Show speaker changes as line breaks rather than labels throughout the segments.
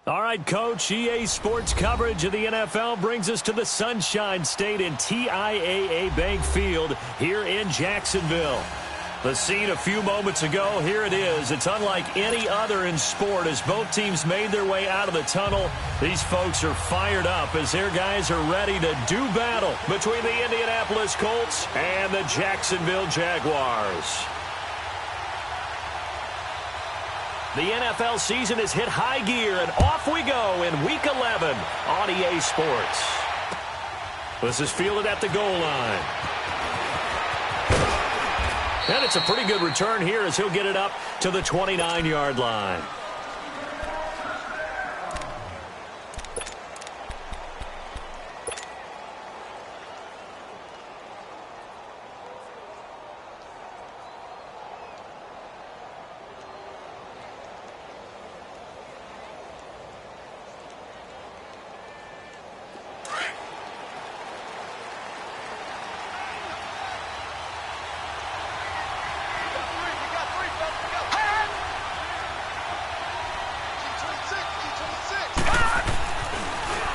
All right, Coach, EA Sports coverage of the NFL brings us to the Sunshine State in TIAA Bank Field here in Jacksonville. The scene a few moments ago, here it is. It's unlike any other in sport as both teams made their way out of the tunnel. These folks are fired up as their guys are ready to do battle between the Indianapolis Colts and the Jacksonville Jaguars. The NFL season has hit high gear, and off we go in Week 11 on EA Sports. This is fielded at the goal line. And it's a pretty good return here as he'll get it up to the 29-yard line.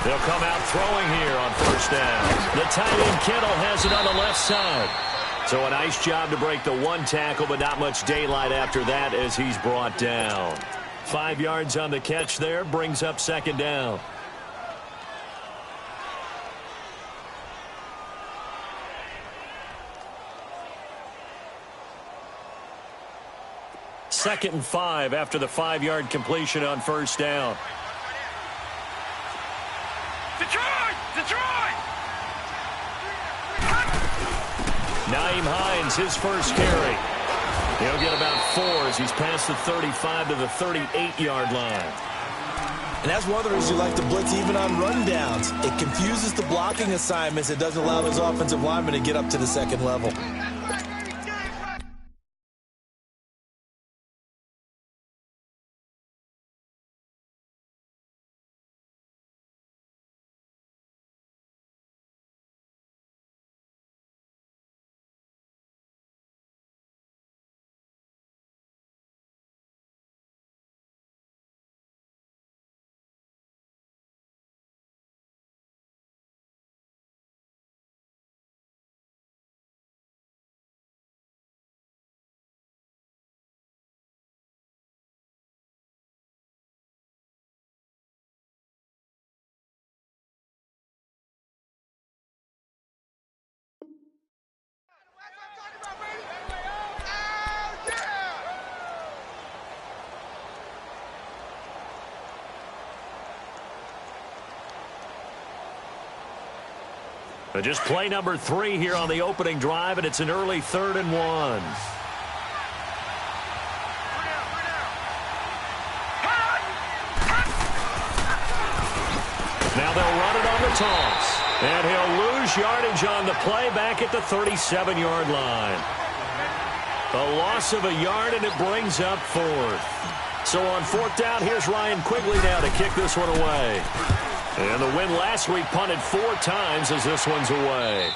They'll come out throwing here on first down. The tight end Kittle has it on the left side. So a nice job to break the one tackle, but not much daylight after that as he's brought down. 5 yards on the catch there, brings up second down. Second and 5 after the 5-yard completion on first down.
Detroit!
Nyheim Hines, his first carry. He'll get about 4 as he's past the 35 to the 38-yard line.
And that's one of the reasons you like to blitz even on rundowns. It confuses the blocking assignments. It doesn't allow those offensive linemen to get up to the second level.
But just play number 3 here on the opening drive, and it's an early 3rd and 1. Now they'll run it on the toss. And he'll lose yardage on the play back at the 37-yard line. A loss of a yard, and it brings up 4th. So on 4th down, here's Ryan Quigley now to kick this one away. And the win last week punted 4 times as this one's away.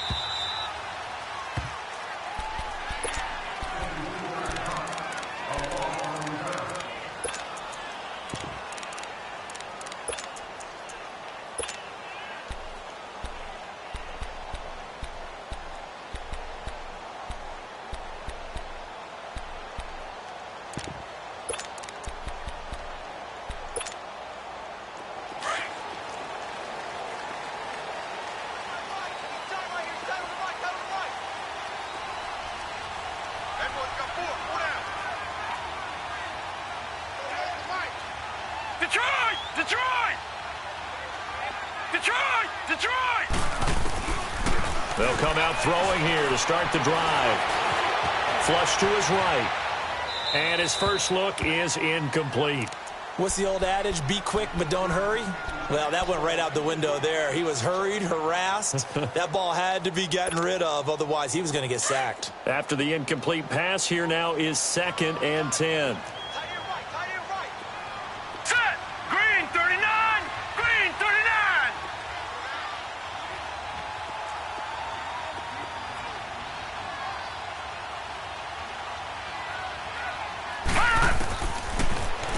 They'll come out throwing here to start the drive. Flush to his right. And his first look is incomplete.
What's the old adage? Be quick, but don't hurry? Well, that went right out the window there. He was hurried, harassed. That ball had to be gotten rid of, otherwise he was going to get sacked.
After the incomplete pass, here now is 2nd and 10.
Set! Green 39! Green 39!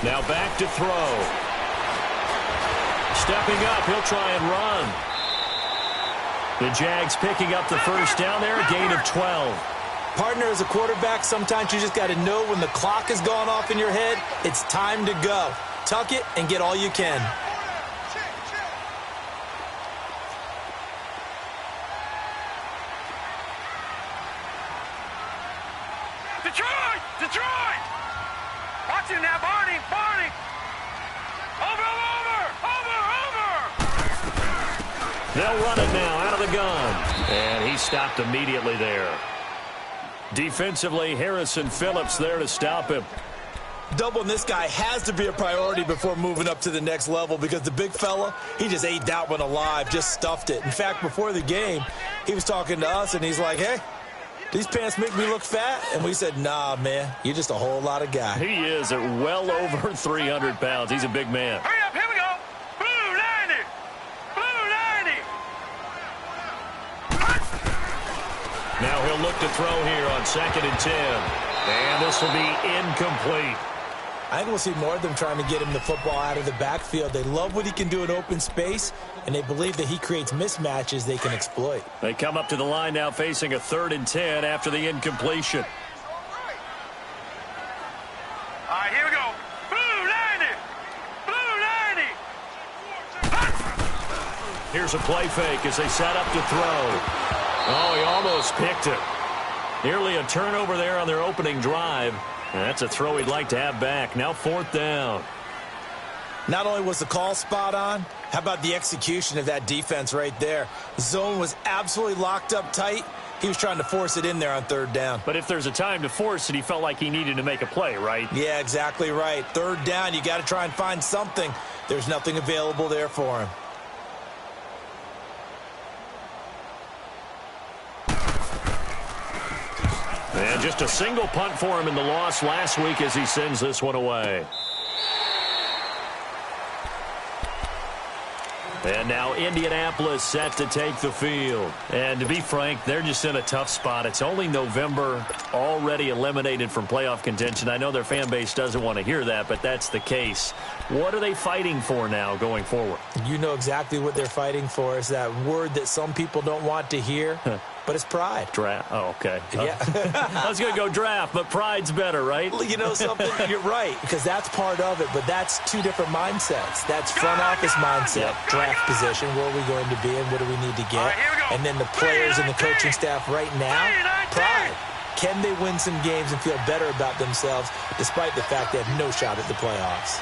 Now back to throw. stepping up. He'll try and run. The Jags picking up the first down there, a gain of 12.
Partner, as a quarterback, sometimes you just got to know when the clock has gone off in your head, it's time to go. Tuck it and get all you can.
Detroit! Detroit! Watch him now, Barney! Barney! Over!
They'll run it now out of the gun. And he stopped immediately there. Defensively, Harrison Phillips there to stop him.
Doubling this guy has to be a priority before moving up to the next level because the big fella, he just ate that one alive, just stuffed it. In fact, before the game, he was talking to us, and he's like, hey, these pants make me look fat? And we said, nah, man, you're just a whole lot of guy.
He is at well over 300 pounds. He's a big man.
Hurry up, here we go! Blue 90! Blue 90!
Now he'll look to throw here on 2nd and 10. And this will be incomplete.
I think we'll see more of them trying to get him the football out of the backfield. They love what he can do in open space, and they believe that he creates mismatches they can exploit.
They come up to the line now facing a 3rd and 10 after the incompletion.
All right, here we go. Blue 90! Blue 90!
Here's a play fake as they set up to throw. Oh, he almost picked it. Nearly a turnover there on their opening drive. And that's a throw he'd like to have back. Now 4th down.
Not only was the call spot on, how about the execution of that defense right there? The zone was absolutely locked up tight. He was trying to force it in there on 3rd down.
But if there's a time to force it, he felt like he needed to make a play, right?
Yeah, exactly right. 3rd down, you got to try and find something. There's nothing available there for him.
And just a single punt for him in the loss last week as he sends this one away. And now Indianapolis set to take the field. And to be frank, they're just in a tough spot. It's only November, already eliminated from playoff contention. I know their fan base doesn't want to hear that, but that's the case. What are they fighting for now going forward?
You know exactly what they're fighting for. Is that word that some people don't want to hear. But it's pride.
Draft. Oh, okay.
Yeah.
I was going to go draft, but pride's better, right?
You know something? You're right, because that's part of it, but that's two different mindsets. That's front office mindset, draft position, where are we going to be and what do we need to get? And then the players and the coaching staff right now, pride. Can they win some games and feel better about themselves despite the fact they have no shot at the playoffs?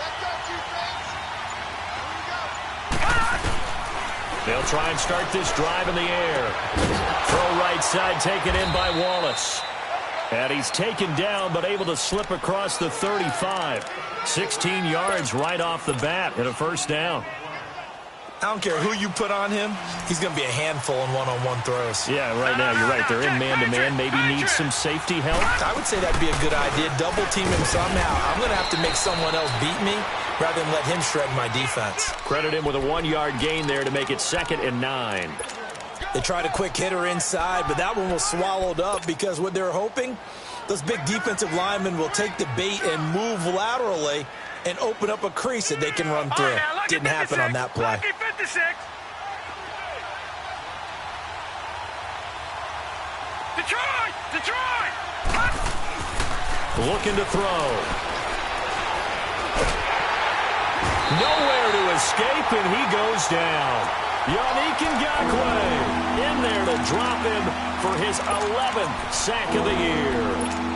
They'll try and start this drive in the air. Throw right side taken in by Wallace. And he's taken down but able to slip across the 35. 16 yards right off the bat and a 1st down.
I don't care who you put on him. He's going to be a handful in one-on-one throws.
Yeah, right now you're right. They're in man-to-man. Maybe need some safety help.
I would say that'd be a good idea. Double team him somehow. I'm going to have to make someone else beat me rather than let him shred my defense.
Credit him with a 1-yard gain there to make it 2nd and 9.
They tried a quick hitter inside, but that one was swallowed up because what they're hoping, those big defensive linemen will take the bait and move laterally and open up a crease that they can run through. Didn't happen on that play.
Detroit! Detroit!
Looking to throw. Nowhere to escape, and he goes down. Yannick Ngakoue in there to drop him for his 11th sack of the year.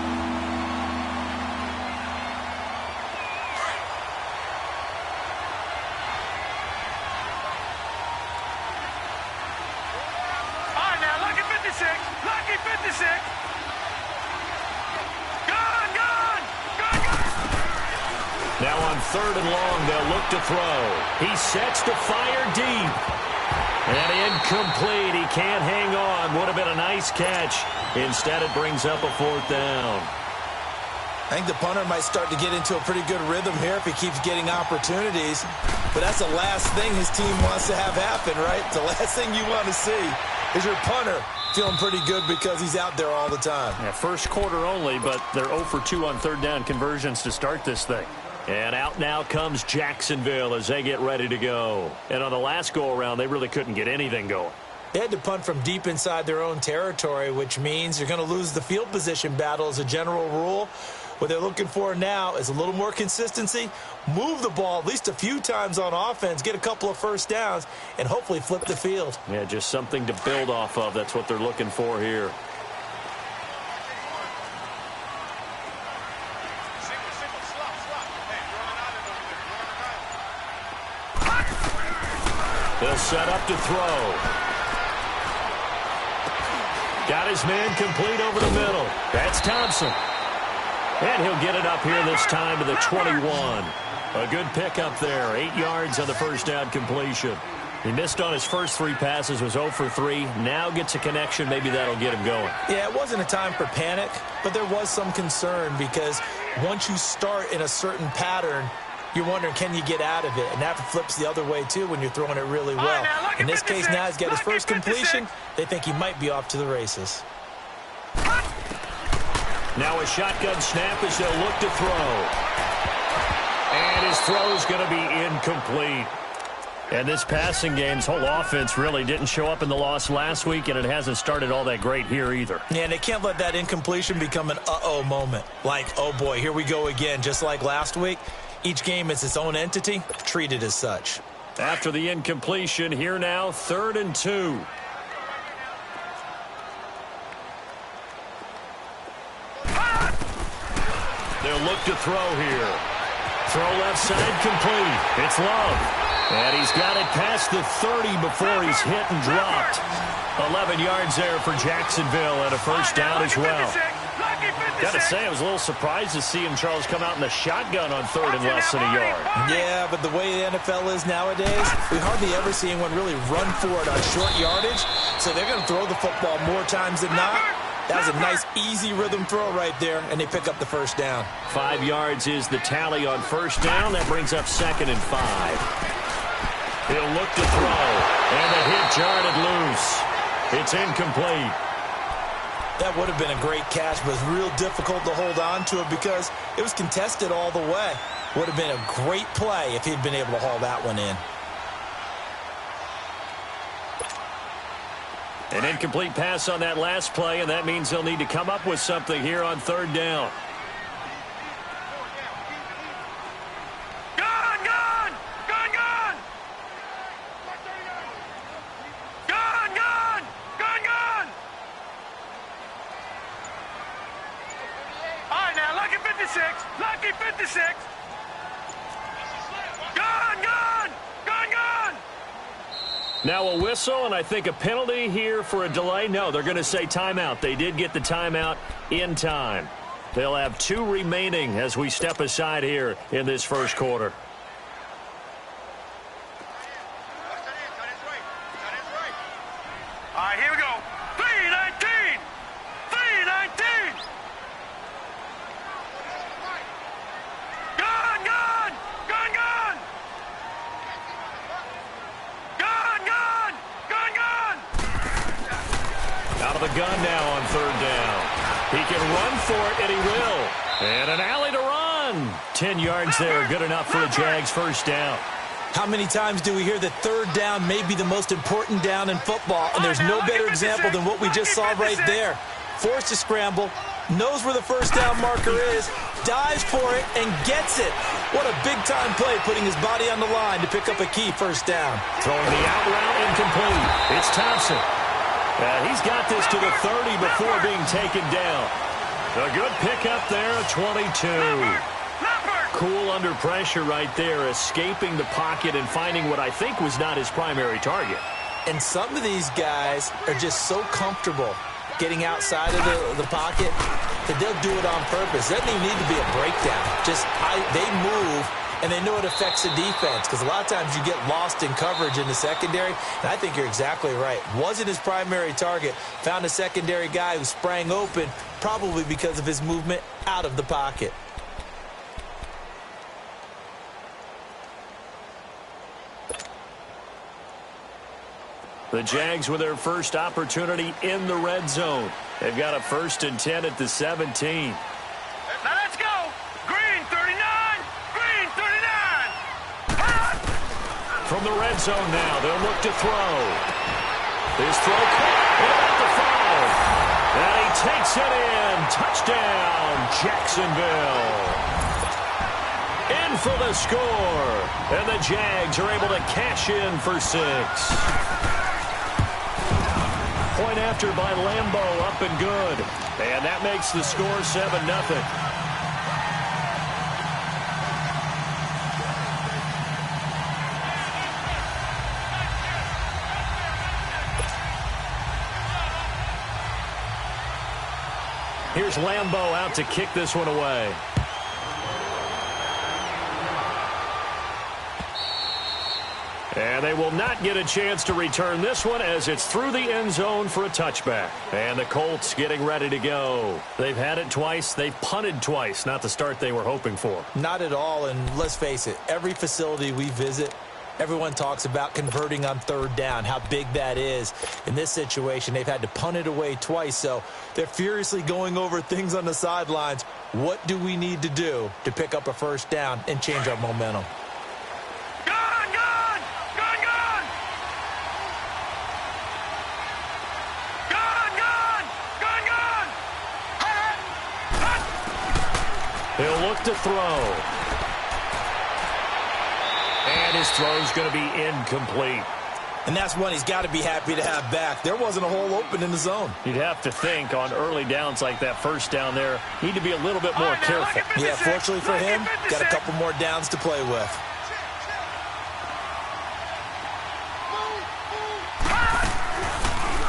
Lucky 56. Gone.
Now on 3rd and long, they'll look to throw. He sets to fire deep. And incomplete. He can't hang on. Would have been a nice catch. Instead, it brings up a 4th down.
I think the punter might start to get into a pretty good rhythm here if he keeps getting opportunities. But that's the last thing his team wants to have happen, right? The last thing you want to see is your punter feeling pretty good because he's out there all the time.
Yeah, first quarter only, but they're 0 for 2 on 3rd down conversions to start this thing. And out now comes Jacksonville as they get ready to go. And on the last go-around, they really couldn't get anything going.
They had to punt from deep inside their own territory, which means you're going to lose the field position battle as a general rule. What they're looking for now is a little more consistency, move the ball at least a few times on offense, get a couple of first downs, and hopefully flip the field.
Yeah, just something to build off of. That's what they're looking for here. They'll set up to throw. Got his man complete over the middle. That's Thompson. And he'll get it up here this time to the 21. A good pickup there. 8 yards on the first down completion. He missed on his first 3 passes, was 0 for 3. Now gets a connection. Maybe that'll get him going.
Yeah, it wasn't a time for panic, but there was some concern because once you start in a certain pattern, you're wondering, can you get out of it? And that flips the other way, too, when you're throwing it really well. In this case, now he's got his first completion. They think he might be off to the races.
Now a shotgun snap as they'll look to throw. And his throw is going to be incomplete. And this passing game's whole offense really didn't show up in the loss last week, and it hasn't started all that great here either.
Yeah, and they can't let that incompletion become an uh-oh moment. Like, oh, boy, here we go again, just like last week. Each game is its own entity, treated as such.
After the incompletion, here now, 3rd and 2. They'll look to throw here. Throw left side complete. It's Love. And he's got it past the 30 before he's hit and dropped. 11 yards there for Jacksonville and a first down as well. Got to say, I was a little surprised to see him, Charles, come out in the shotgun on 3rd and less than a yard.
Yeah, but the way the NFL is nowadays, we hardly ever see anyone really run for it on short yardage. So they're going to throw the football more times than not. That was a nice, easy rhythm throw right there, and they pick up the first down.
5 yards is the tally on first down. That brings up 2nd and 5. He'll look to throw, and the hit jarred loose. It's incomplete.
That would have been a great catch, but it was real difficult to hold on to it because it was contested all the way. Would have been a great play if he'd been able to haul that one in.
An incomplete pass on that last play, and that means they'll need to come up with something here on 3rd down.
Lucky 56. Gone.
Now a whistle, and I think a penalty here for a delay. No, they're going to say timeout. They did get the timeout in time. They'll have 2 remaining as we step aside here in this first quarter.
All right, here we go. 3:19. 3:19.
Out of the gun now on 3rd down. He can run for it, and he will. And an alley to run. 10 yards there, good enough for a Jags first down.
How many times do we hear that 3rd down may be the most important down in football, and there's no better example than what we just saw right there. Forced to scramble, knows where the first down marker is, dives for it, and gets it. What a big-time play, putting his body on the line to pick up a key first down.
Throwing the out route incomplete. It's Thompson. He's got this to the 30 before being taken down. A good pickup there at 22. Cool under pressure right there, escaping the pocket and finding what I think was not his primary target.
And some of these guys are just so comfortable getting outside of the pocket that they'll do it on purpose. It doesn't even need to be a breakdown. They move, and they know it affects the defense because a lot of times you get lost in coverage in the secondary, and I think you're exactly right. Wasn't his primary target. Found a secondary guy who sprang open, probably because of his movement out of the pocket.
The Jags with their first opportunity in the red zone. They've got a 1st and 10 at the 17.
Now let's go. Green 39. Green
From the red zone now, they'll look to throw. His throw about to fall. And he takes it in. Touchdown, Jacksonville. In for the score. And the Jags are able to cash in for 6. Point after by Lambeau, up and good. And that makes the score 7-0. Here's Lambeau out to kick this one away. And they will not get a chance to return this one as it's through the end zone for a touchback. And the Colts getting ready to go. They've had it twice. They've punted twice. Not the start they were hoping for.
Not at all, and let's face it, every facility we visit, everyone talks about converting on third down, how big that is. In this situation, they've had to punt it away twice, so they're furiously going over things on the sidelines. What do we need to do to pick up a first down and change our momentum?
He'll look to throw. And his throw's going to be incomplete.
And that's one he's got to be happy to have back. There wasn't a hole open in the zone.
You'd have to think on early downs like that first down there, need to be a little bit more careful.
Yeah, fortunately for him, got a couple more downs to play with.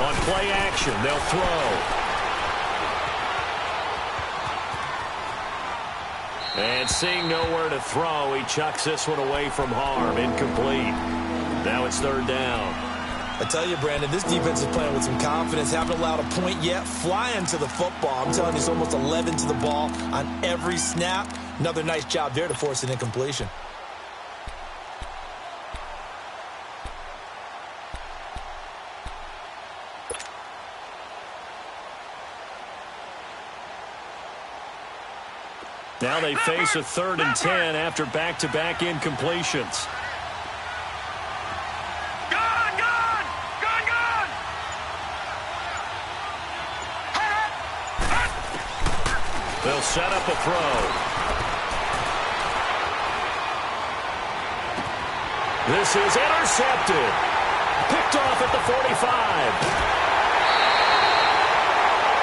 On play action, they'll throw. And seeing nowhere to throw, he chucks this one away from harm. Incomplete. Now it's third down.
I tell you, Brandon, this defense is playing with some confidence. Haven't allowed a point yet. Flying to the football. I'm telling you, it's almost 11 to the ball on every snap. Another nice job there to force an incompletion.
Now they face a 3rd and 10 after back-to-back incompletions. They'll set up a throw. This is intercepted. Picked off at the 45.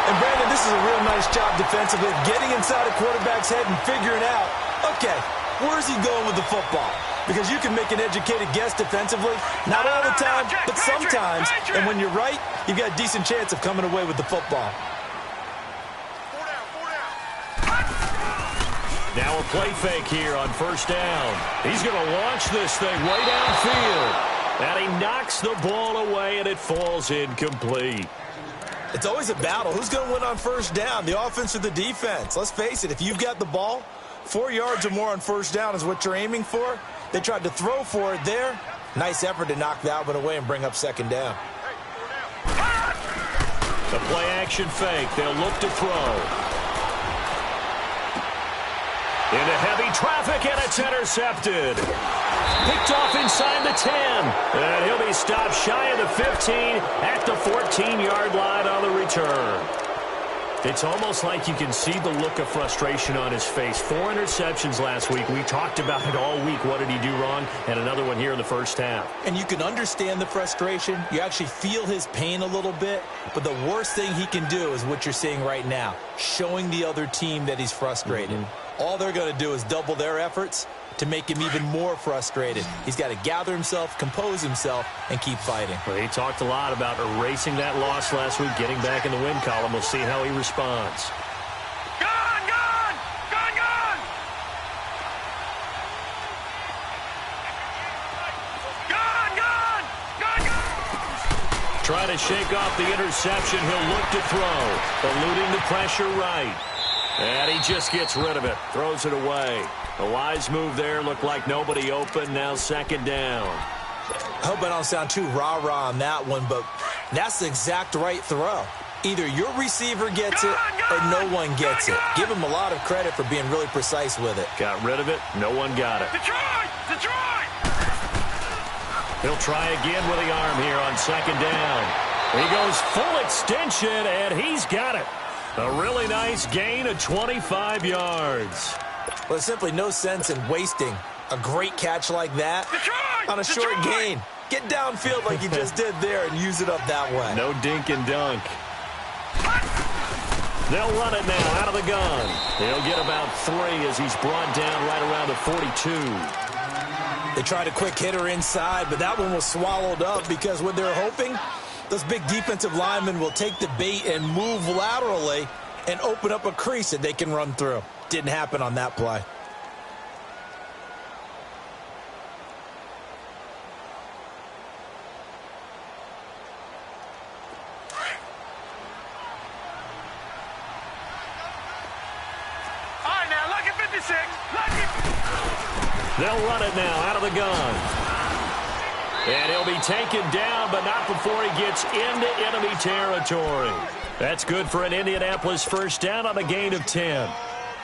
And, Brandon, this is a real nice job defensively of getting inside a quarterback's head and figuring out, okay, where's he going with the football? Because you can make an educated guess defensively. Not all the time, but sometimes. And when you're right, you've got a decent chance of coming away with the football.
Now a play fake here on first down. He's going to launch this thing way downfield. And he knocks the ball away, and it falls incomplete.
It's always a battle. Who's going to win on first down, the offense or the defense? Let's face it, if you've got the ball, 4 yards or more on first down is what you're aiming for. They tried to throw for it there. Nice effort to knock that one away and bring up second down.
The play-action fake. They'll look to throw. Into heavy traffic, and it's intercepted. Picked off inside the 10. And he'll be stopped shy of the 15 at the 14-yard line on the return. It's almost like you can see the look of frustration on his face. 4 interceptions last week. We talked about it all week. What did he do wrong? And another one here in the first half.
And you can understand the frustration. You actually feel his pain a little bit. But the worst thing he can do is what you're seeing right now, showing the other team that he's frustrated. All they're going to do is double their efforts to make him even more frustrated. He's got to gather himself, compose himself, and keep fighting.
Well, he talked a lot about erasing that loss last week, getting back in the win column. We'll see how he responds. Trying to shake off the interception. He'll look to throw, eluding the pressure right. And he just gets rid of it, throws it away. A wise move there, looked like nobody open, now second down.
I hope I don't sound too rah-rah on that one, but that's the exact right throw. Either your receiver gets it or no one gets it. Give him a lot of credit for being really precise with it.
Got rid of it, no one got it.
Detroit!
He'll try again with the arm here on second down. He goes full extension, and he's got it. A really nice gain of 25 yards.
Well, there's simply no sense in wasting a great catch like that on a short gain. Get downfield like you just did there and use it up that way.
No dink and dunk. They'll run it now out of the gun. He'll get about 3 as he's brought down right around the 42.
They tried a quick hitter inside, but that one was swallowed up because what they're hoping, those big defensive linemen will take the bait and move laterally and open up a crease that they can run through. Didn't happen on that play.
They'll run it now out of the gun. And he'll be taken down, but not before he gets into enemy territory. That's good for an Indianapolis first down on a gain of 10.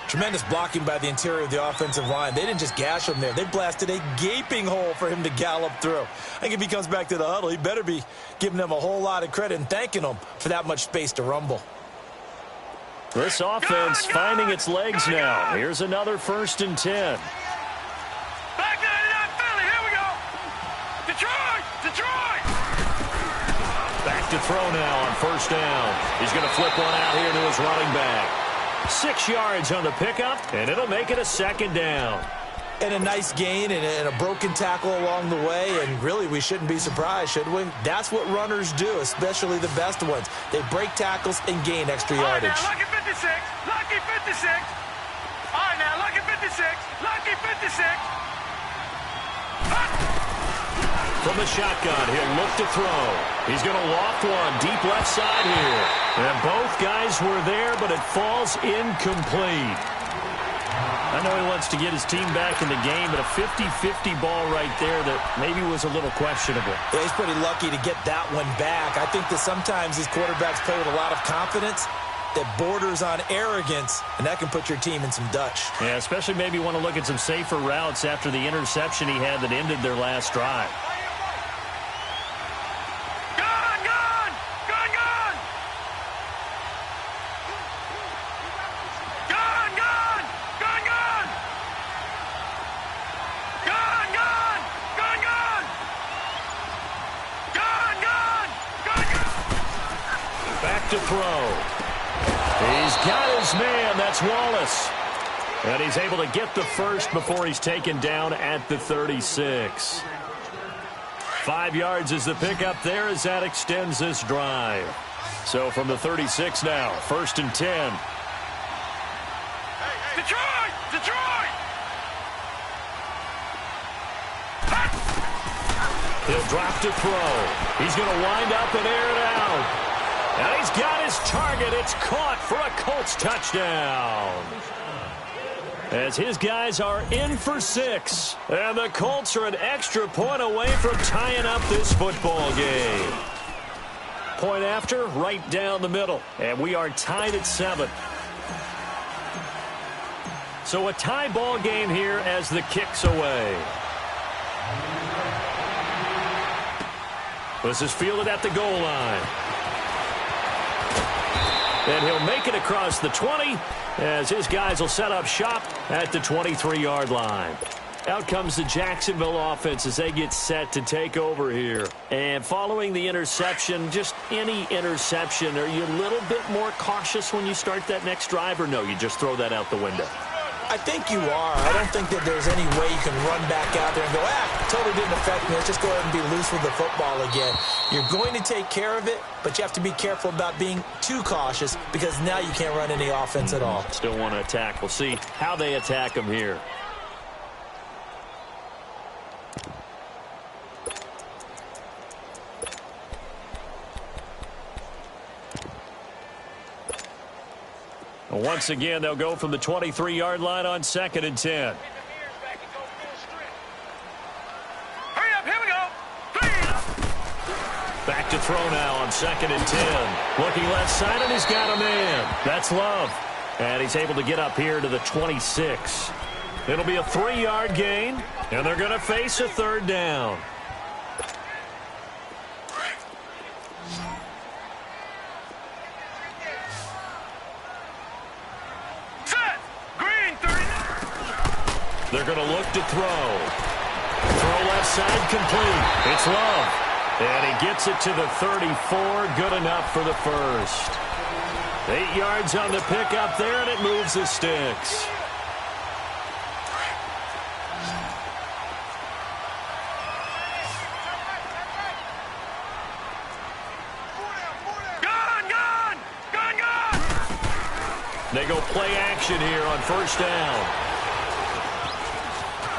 Tremendous blocking by the interior of the offensive line. They didn't just gash him there. They blasted a gaping hole for him to gallop through. I think if he comes back to the huddle, he better be giving them a whole lot of credit and thanking them for that much space to rumble.
This offense finding its legs now. Here's another 1st and 10. Back to throw now on 1st down. He's going to flip one out here to his running back. 6 yards on the pickup, and it'll make it a 2nd down.
And a nice gain and a broken tackle along the way, and really we shouldn't be surprised, should we? That's what runners do, especially the best ones. They break tackles and gain extra yardage.
All right, now, lucky 56, lucky 56. All right, now, lucky 56, lucky 56.
From the shotgun, he'll look to throw. He's going to loft one deep left side here. And both guys were there, but it falls incomplete. I know he wants to get his team back in the game, but a 50-50 ball right there that maybe was a little questionable.
Yeah, he's pretty lucky to get that one back. I think that sometimes these quarterbacks play with a lot of confidence that borders on arrogance, and that can put your team in some Dutch.
Yeah, especially maybe want to look at some safer routes after the interception he had that ended their last drive. To throw. He's got his man. That's Wallace. And he's able to get the first before he's taken down at the 36. 5 yards is the pickup there as that extends this drive. So from the 36 now, 1st and 10.
Detroit! Detroit!
He'll drop to throw. He's going to wind up and air it out. And he's got his target. It's caught for a Colts touchdown. As his guys are in for 6. And the Colts are an extra point away from tying up this football game. Point after, right down the middle. And we are tied at 7. So a tie ball game here as the kick's away. This is fielded at the goal line. And he'll make it across the 20 as his guys will set up shop at the 23-yard line. Out comes the Jacksonville offense as they get set to take over here. And following the interception, just any interception, are you a little bit more cautious when you start that next drive, or no, you just throw that out the window?
I think you are. I don't think that there's any way you can run back out there and go, totally didn't affect me. Let's just go ahead and be loose with the football again. You're going to take care of it, but you have to be careful about being too cautious because now you can't run any offense at all.
Still want to attack. We'll see how they attack him here. Once again, they'll go from the 23-yard line on 2nd and 10.
Hurry up, here we go.
Back to throw now on 2nd and 10. Looking left side, and he's got a man. That's Love. And he's able to get up here to the 26. It'll be a 3-yard gain, and they're going to face a 3rd down. They're going to look to throw. Throw left side complete. It's Love. And he gets it to the 34. Good enough for the first. 8 yards on the pickup there, and it moves the sticks. They go play action here on first down.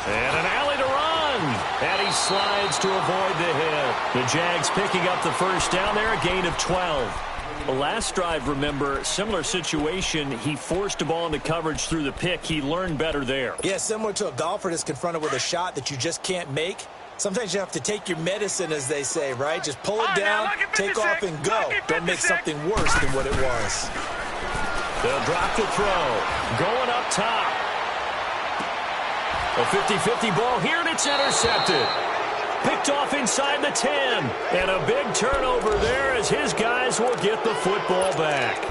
And an alley to run. And he slides to avoid the hit. The Jags picking up the first down there, a gain of 12. The last drive, remember, similar situation. He forced the ball into coverage through the pick. He learned better there.
Yeah, similar to a golfer that's confronted with a shot that you just can't make. Sometimes you have to take your medicine, as they say, right? Just pull it down, take off, and go. Don't make something worse than what it was.
They'll drop the throw. Going up top. A 50-50 ball here, and it's intercepted. Picked off inside the 10. And a big turnover there as his guys will get the football back.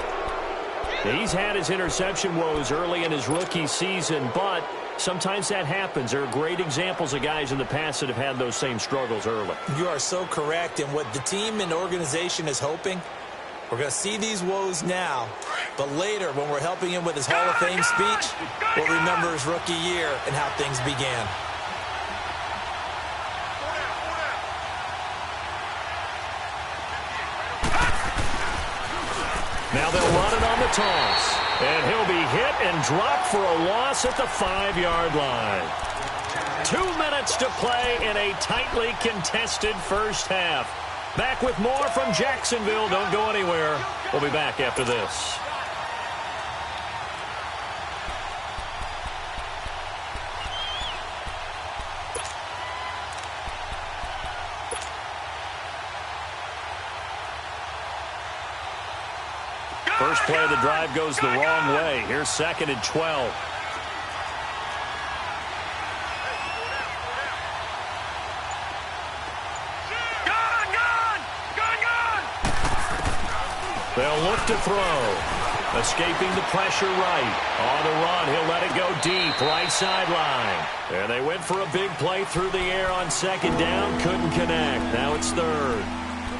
He's had his interception woes early in his rookie season, but sometimes that happens. There are great examples of guys in the past that have had those same struggles early. You are so correct. And what the team and organization is hoping, we're going to see these woes now, but later when we're helping him with his Hall of Fame speech, we'll remember his rookie year and how things began. Now they'll run it on the toss. And he'll be hit and dropped for a loss at the 5-yard line. 2 minutes to play in a tightly contested first half. Back with more from Jacksonville. Don't go anywhere. We'll be back after this. First play of the drive goes the wrong way. Here's 2nd and 12. They'll look to throw. Escaping the pressure right. On the run, he'll let it go deep. Right sideline. And they went for a big play through the air on 2nd down. Couldn't connect. Now it's 3rd.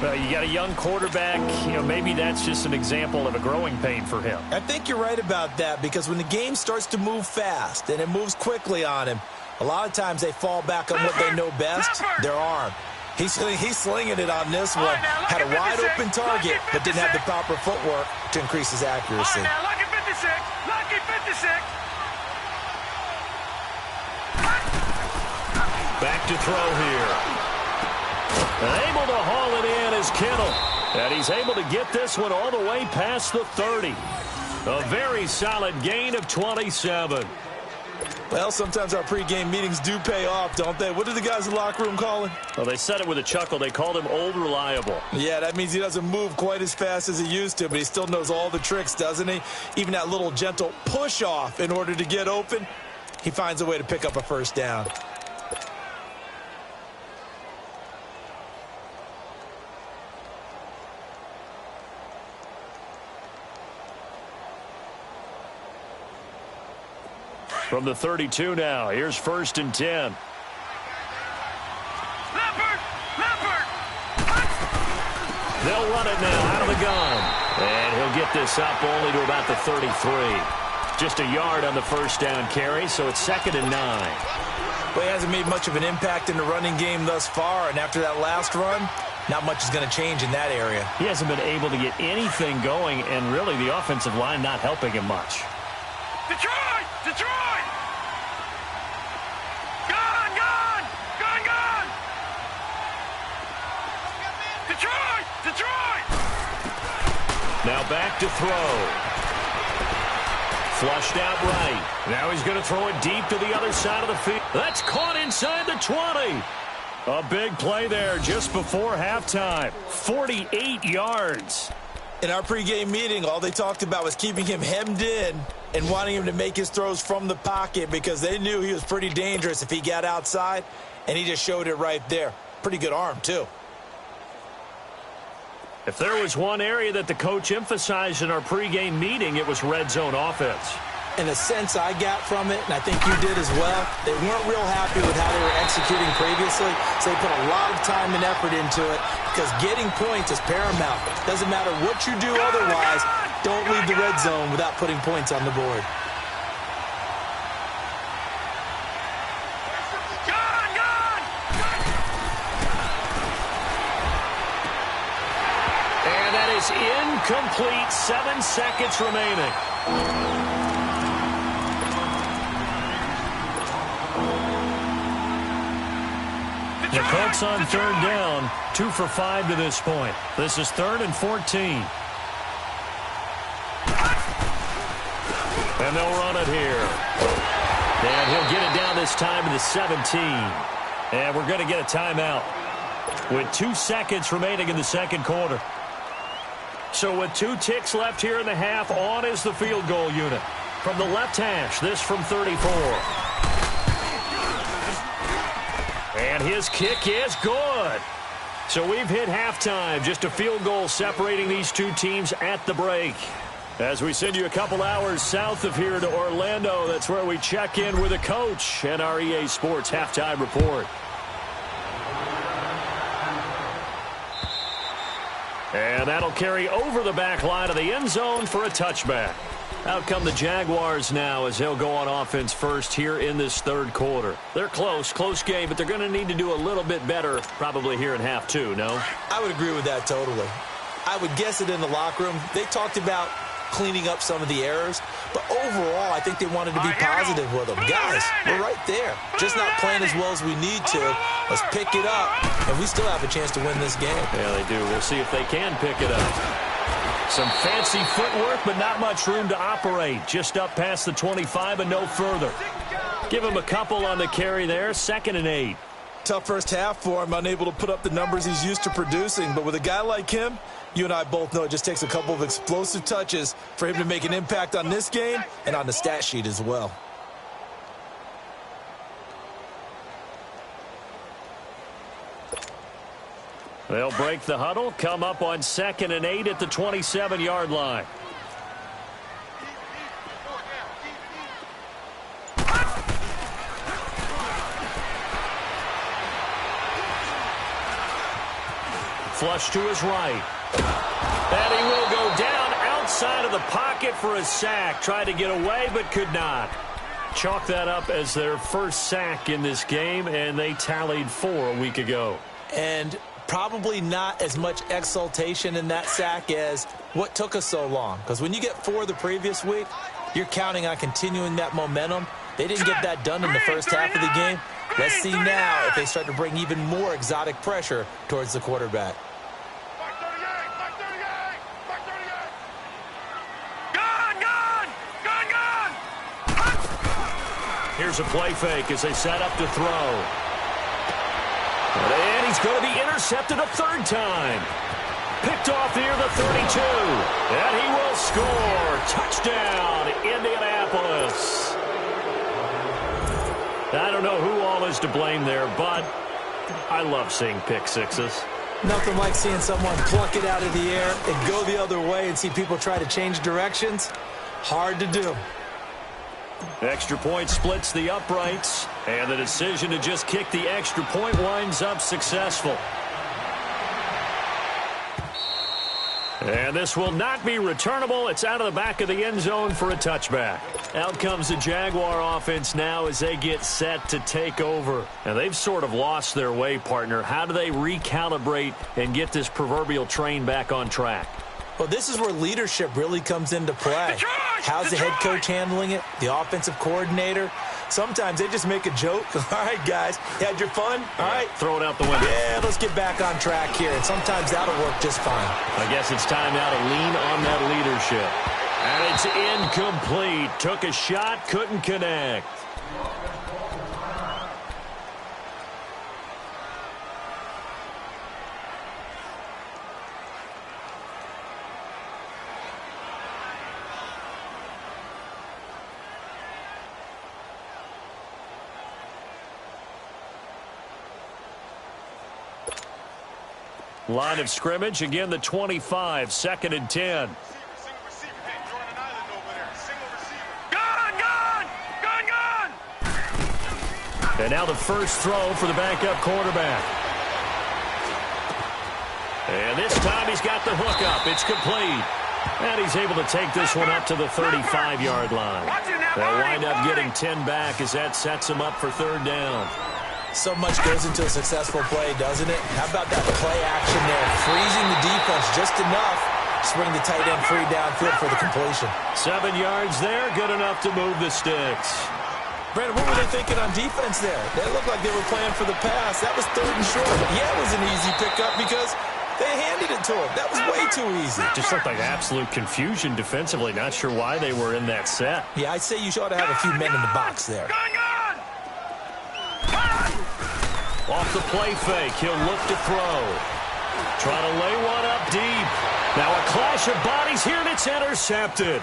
You got a young quarterback. Maybe that's just an example of a growing pain for him. I think you're right about that, because when the game starts to move fast and it moves quickly on him, a lot of times they fall back on what they know best, their arm. He's slinging it on this one. Had a wide-open target, but didn't have the proper footwork to increase his accuracy.
Now, lucky 56. Lucky 56.
Back to throw here. Able to haul it in is Kittle. And he's able to get this one all the way past the 30. A very solid gain of 27.
Well, sometimes our pregame meetings do pay off, don't they? What do the guys in the locker room call him?
Well, they said it with a chuckle. They called him Old Reliable.
Yeah, that means he doesn't move quite as fast as he used to, but he still knows all the tricks, doesn't he? Even that little gentle push-off in order to get open, he finds a way to pick up a first down.
From the 32 now, here's 1st and 10. They'll run it now out of the gun. And he'll get this up only to about the 33. Just a yard on the first down carry, so it's 2nd and 9.
Well, he hasn't made much of an impact in the running game thus far, and after that last run, not much is going to change in that area.
He hasn't been able to get anything going, and really the offensive line not helping him much.
Detroit! Detroit! Gone! Gone! Gone! Gone! Detroit! Detroit!
Now back to throw. Flushed out right. Now he's going to throw it deep to the other side of the field. That's caught inside the 20. A big play there just before halftime. 48 yards.
In our pregame meeting, all they talked about was keeping him hemmed in and wanting him to make his throws from the pocket, because they knew he was pretty dangerous if he got outside, and he just showed it right there. Pretty good arm, too.
If there was one area that the coach emphasized in our pregame meeting, it was red zone offense.
And the sense I got from it, and I think you did as well, they weren't real happy with how they were executing previously, so they put a lot of time and effort into it because getting points is paramount. Doesn't matter what you do otherwise, don't leave the red zone without putting points on the board.
And that is incomplete. 7 seconds remaining. The Colts on third down, 2 for 5 to this point. This is 3rd and 14. And they'll run it here. And he'll get it down this time to the 17. And we're going to get a timeout with 2 seconds remaining in the second quarter. So with 2 ticks left here in the half, on is the field goal unit. From the left hash, this from 34. And his kick is good. So we've hit halftime. Just a field goal separating these two teams at the break. As we send you a couple hours south of here to Orlando, that's where we check in with a coach and our EA Sports halftime report. And that'll carry over the back line of the end zone for a touchback. Out come the Jaguars now as they'll go on offense first here in this third quarter. They're close game, but they're going to need to do a little bit better probably here in half two, no?
I would agree with that totally. I would guess it in the locker room. They talked about cleaning up some of the errors, but overall I think they wanted to be positive with them. Guys, we're right there. Just not playing as well as we need to. Let's pick it up, and we still have a chance to win this game.
Yeah, they do. We'll see if they can pick it up. Some fancy footwork, but not much room to operate. Just up past the 25 and no further. Give him a couple on the carry there. 2nd and 8.
Tough first half for him, unable to put up the numbers he's used to producing. But with a guy like him, you and I both know it just takes a couple of explosive touches for him to make an impact on this game and on the stat sheet as well.
They'll break the huddle, come up on 2nd and 8 at the 27-yard line. Flush to his right. And he will go down outside of the pocket for a sack. Tried to get away, but could not. Chalk that up as their first sack in this game, and they tallied 4 a week ago.
And probably not as much exultation in that sack as what took us so long. Because when you get 4 the previous week, you're counting on continuing that momentum. They didn't get that done in the first half of the game. Let's see now if they start to bring even more exotic pressure towards the quarterback.
Here's a play fake as they set up to throw. And he's going to be intercepted a 3rd time. Picked off near the 32. And he will score. Touchdown, Indianapolis. I don't know who all is to blame there, but I love seeing pick sixes.
Nothing like seeing someone pluck it out of the air and go the other way and see people try to change directions. Hard to do.
Extra point splits the uprights, and the decision to just kick the extra point winds up successful. And this will not be returnable. It's out of the back of the end zone for a touchback. Out comes the Jaguar offense now as they get set to take over. And they've sort of lost their way, partner. How do they recalibrate and get this proverbial train back on track?
Well, this is where leadership really comes into play. How's the head coach handling it? The offensive coordinator? Sometimes they just make a joke. All right, guys, you had your fun? All right.
Throw it out the window.
Yeah, let's get back on track here. And sometimes that'll work just fine.
I guess it's time now to lean on that leadership. And it's incomplete. Took a shot, couldn't connect. Line of scrimmage, again the 25, 2nd and 10. And now the first throw for the backup quarterback. And this time he's got the hook up. It's complete. And he's able to take this one up to the 35-yard line. They'll wind up getting 10 back as that sets him up for third down.
So much goes into a successful play, doesn't it? How about that play action there? Freezing the defense just enough to bring the tight end free downfield for the completion.
7 yards there, good enough to move the sticks.
Brandon, what were they thinking on defense there? They looked like they were playing for the pass. That was third and short. Yeah, it was an easy pickup because they handed it to him. That was way too easy.
Just looked like absolute confusion defensively. Not sure why they were in that set.
Yeah, I'd say you ought to have a few men in the box there.
Off the play fake, he'll look to throw. Trying to lay one up deep. Now a clash of bodies here, and it's intercepted.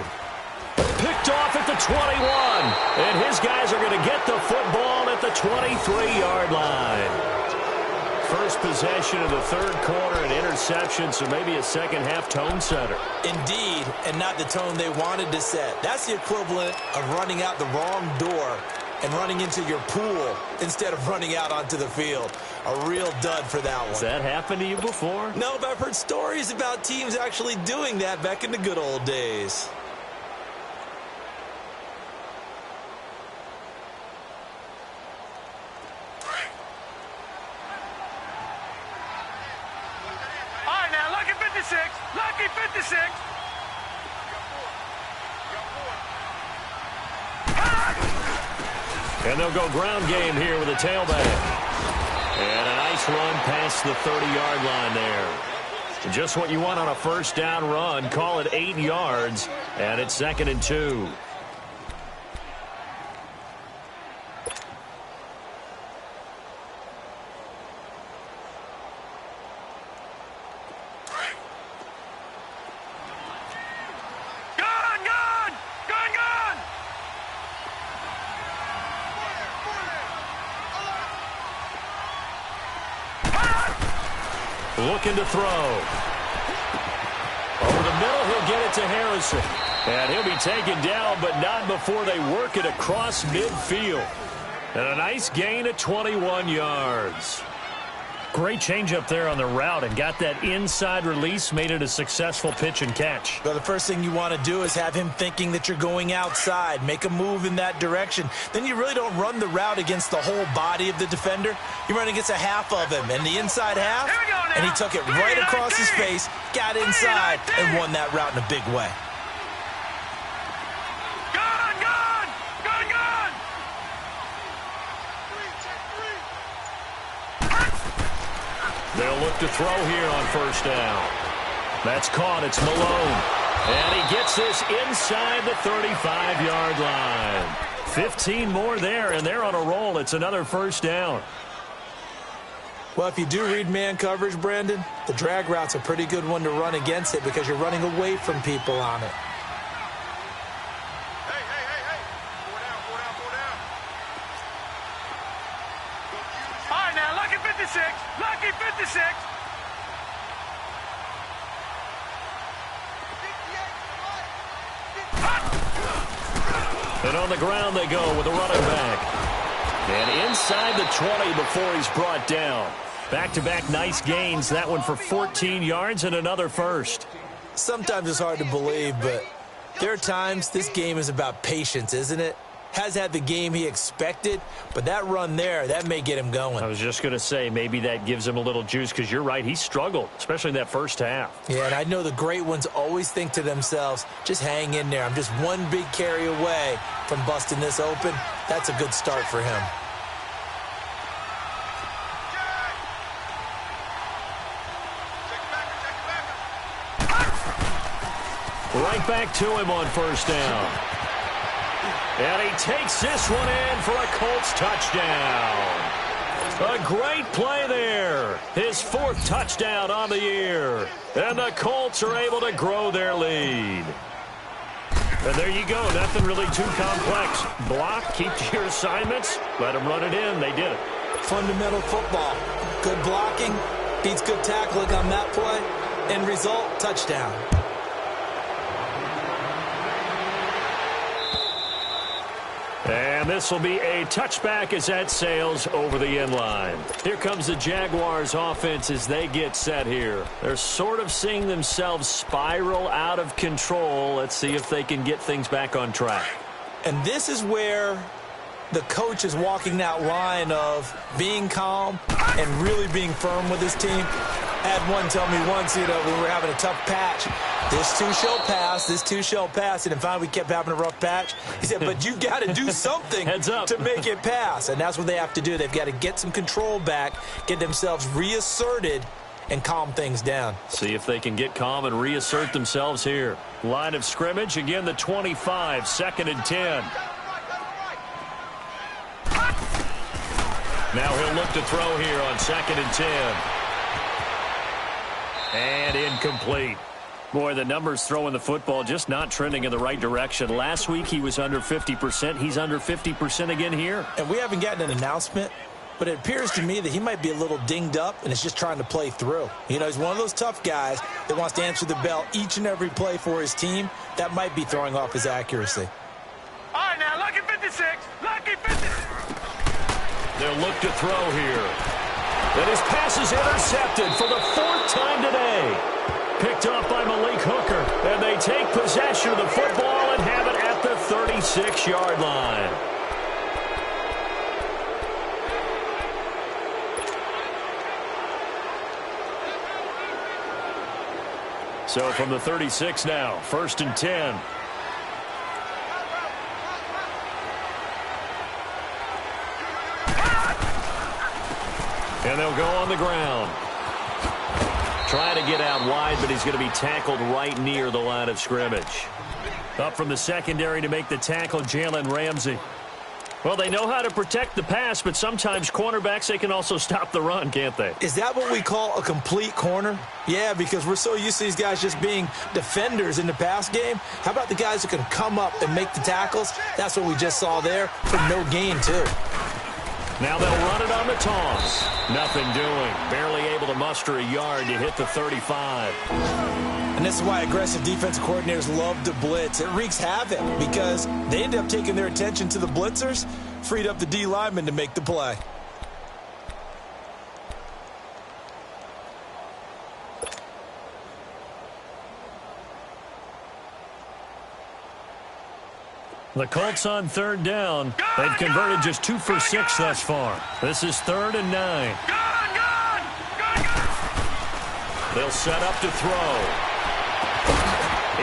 Picked off at the 21. And his guys are going to get the football at the 23-yard line. First possession of the third quarter, an interception, so maybe a second-half tone setter.
Indeed, and not the tone they wanted to set. That's the equivalent of running out the wrong door and running into your pool instead of running out onto the field. A real dud for that one.
Has that happened to you before?
No, but I've heard stories about teams actually doing that back in the good old days.
All right, now, lucky 56. Lucky 56.
And they'll go ground game here with a tailback. And a nice run past the 30-yard line there. Just what you want on a first down run. Call it 8 yards, and it's 2nd and 2. Looking to throw. Over the middle, he'll get it to Harrison. And he'll be taken down, but not before they work it across midfield. And a nice gain of 21 yards. Great change up there on the route and got that inside release, made it a successful pitch and catch.
Well, the first thing you want to do is have him thinking that you're going outside, make a move in that direction. Then you really don't run the route against the whole body of the defender. You run against a half of him, and the inside half, and he took it right across his face, got inside, and won that route in a big way.
They'll look to throw here on first down. That's caught. It's Malone. And he gets this inside the 35-yard line. 15 more there, and they're on a roll. It's another first down.
Well, if you do read man coverage, Brandon, the drag route's a pretty good one to run against it because you're running away from people on it.
Lucky 56.
And on the ground they go with a running back. And inside the 20 before he's brought down. Back-to-back nice gains. That one for 14 yards and another first.
Sometimes it's hard to believe, but there are times this game is about patience, isn't it? Has had the game he expected, but that run there, that may get him going.
I was just going to say, maybe that gives him a little juice, because you're right, he struggled, especially in that first half.
Yeah, and I know the great ones always think to themselves, just hang in there. I'm just one big carry away from busting this open. That's a good start for him.
Right back to him on first down. And he takes this one in for a Colts touchdown. A great play there. His 4th touchdown on the year. And the Colts are able to grow their lead. And there you go. Nothing really too complex. Block, keep to your assignments, let them run it in. They did it.
Fundamental football. Good blocking beats good tackling on that play. End result, touchdown.
And this will be a touchback as that sails over the end line. Here comes the Jaguars offense as they get set here. They're sort of seeing themselves spiral out of control. Let's see if they can get things back on track.
And this is where the coach is walking that line of being calm and really being firm with his team. I had one tell me once, when we were having a tough patch, this too shall pass, this too shall pass. And finally we kept having a rough patch. He said, but you got to do something to make it pass. And that's what they have to do. They've got to get some control back, get themselves reasserted, and calm things down. See if they can get calm and reassert themselves here.
Line of scrimmage, again the 25, 2nd and 10. Now he'll look to throw here on 2nd and 10. And incomplete. Boy, the numbers throwing the football just not trending in the right direction. Last week he was under 50%. He's under 50% again here.
And we haven't gotten an announcement, but it appears to me that he might be a little dinged up and is just trying to play through. He's one of those tough guys that wants to answer the bell each and every play for his team. That might be throwing off his accuracy.
All right, now, lucky 56. Lucky 56.
They'll look to throw here. And his pass is intercepted for the 4th time today. Picked off by Malik Hooker. And they take possession of the football and have it at the 36-yard line. So from the 36 now, 1st and 10. And they'll go on the ground. Trying to get out wide, but he's going to be tackled right near the line of scrimmage. Up from the secondary to make the tackle, Jalen Ramsey. Well, they know how to protect the pass, but sometimes cornerbacks, they can also stop the run, can't they?
Is that what we call a complete corner? Yeah, because we're so used to these guys just being defenders in the pass game. How about the guys who can come up and make the tackles? That's what we just saw there for no gain, too.
Now they'll run it on the toss. Nothing doing. Barely able to muster a yard to hit the 35.
And this is why aggressive defensive coordinators love to blitz. It wreaks havoc because they end up taking their attention to the blitzers, freed up the D lineman to make the play.
The Colts on 3rd down. They've converted just 2 for 6 thus far. This is 3rd and 9. They'll set up to throw.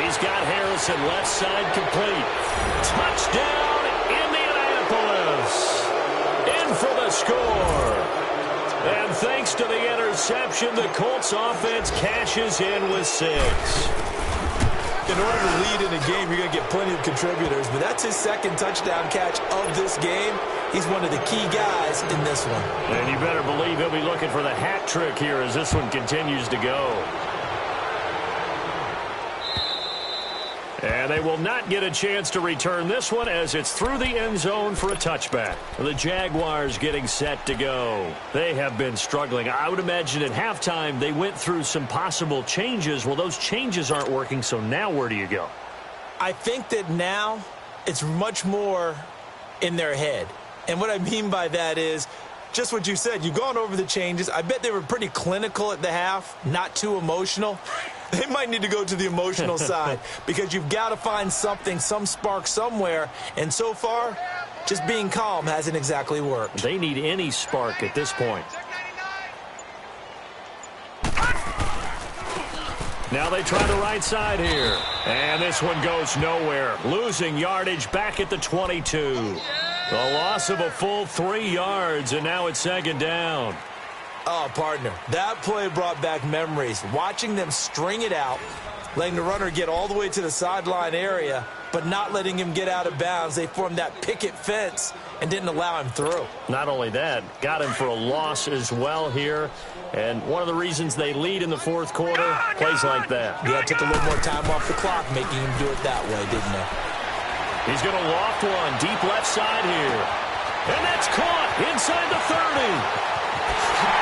He's got Harrison left side complete. Touchdown, Indianapolis. In for the score. And thanks to the interception, the Colts offense cashes in with 6. In order to lead in a game, you're going to get plenty of contributors, but that's his 2nd touchdown catch of this game. He's one of the key guys in this one. And you better believe he'll be looking for the hat trick here as this one continues to go. And they will not get a chance to return this one as it's through the end zone for a touchback. The Jaguars getting set to go. They have been struggling. I would imagine at halftime they went through some possible changes. Well, those changes aren't working, so now where do you go? I think that now it's much more in their head. And what I mean by that is just what you said. You've gone over the changes. I bet they were pretty clinical at the half, not too emotional. They might need to go to the emotional side because you've got to find something, some spark somewhere. And so far, just being calm hasn't exactly worked. They need any spark at this point. Now they try the right side here. And this one goes nowhere. Losing yardage back at the 22. The loss of a full 3 yards, and now it's 2nd down. Oh, partner, that play brought back memories. Watching them string it out, letting the runner get all the way to the sideline area, but not letting him get out of bounds. They formed that picket fence and didn't allow him through. Not only that, got him for a loss as well here. And one of the reasons they lead in the 4th quarter, plays like that. Yeah, took a little more time off the clock, making him do it that way, didn't they? He's going to loft one deep left side here. And that's caught inside the 30.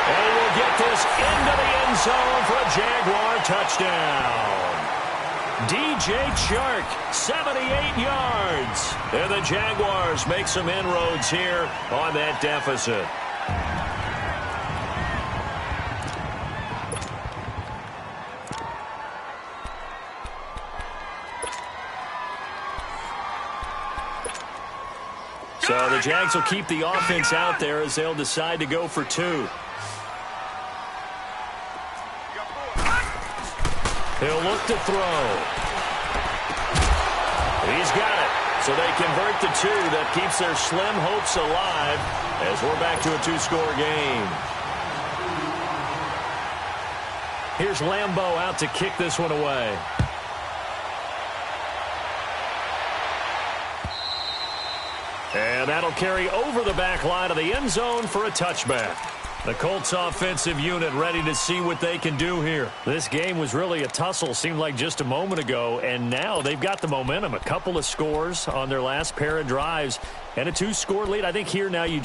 And we'll get this into the end zone for a Jaguar touchdown. DJ Chark, 78 yards. And the Jaguars make some inroads here on that deficit. So the Jags will keep the offense out there as they'll decide to go for 2. He'll look to throw. He's got it. So they convert the 2. That keeps their slim hopes alive as we're back to a 2-score game. Here's Lambeau out to kick this one away. And that'll carry over the back line of the end zone for a touchback. The Colts offensive unit ready to see what they can do here. This game was really a tussle, seemed like just a moment ago, and now they've got the momentum. A couple of scores on their last pair of drives and a 2-score lead. I think here now you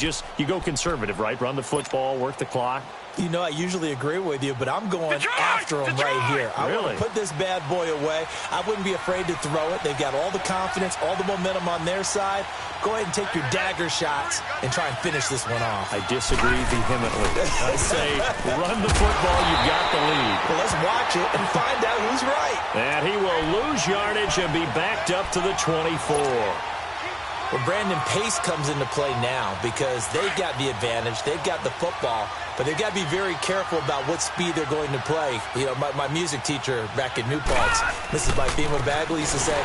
go conservative, right? Run the football, work the clock.
You know, I usually agree with you, but I'm going after him right here. I want to put this bad boy away. I wouldn't be afraid to throw it. They've got all the confidence, all the momentum on their side. Go ahead and take your dagger shots and try and finish this one off.
I disagree vehemently. I say run the football. You've got the lead.
Well, let's watch it and find out who's right.
And he will lose yardage and be backed up to the 24.
Well, Brandon, pace comes into play now because they've got the advantage. They've got the football, but they've got to be very careful about what speed they're going to play. You know, my music teacher back in New Paltz, Mrs. Bifema Bagley, used to say,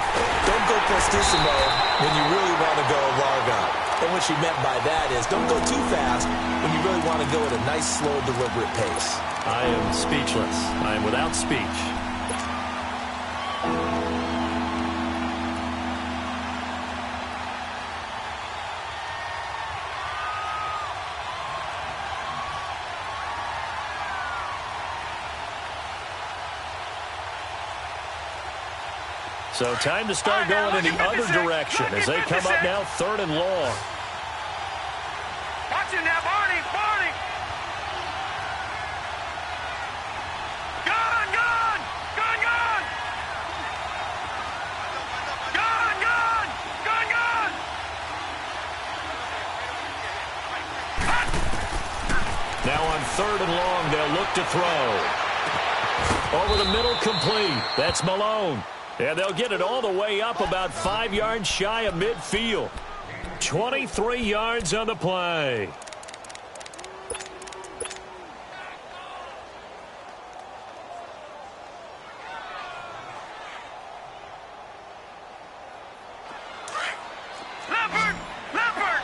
don't go prestissimo when you really want to go largo. And what she meant by that is don't go too fast when you really want to go at a nice, slow, deliberate pace.
I am speechless. I am without speech. So time to start going in the other direction as they come up now 3rd and long.
Watch it now, Barney, Barney. Gun, gun, gun, gun. Gun, gun, gun, gun.
Now on 3rd and long, they'll look to throw. Over the middle, complete. That's Malone. And they'll get it all the way up about 5 yards shy of midfield. 23 yards on the play.
Leopard, Leopard.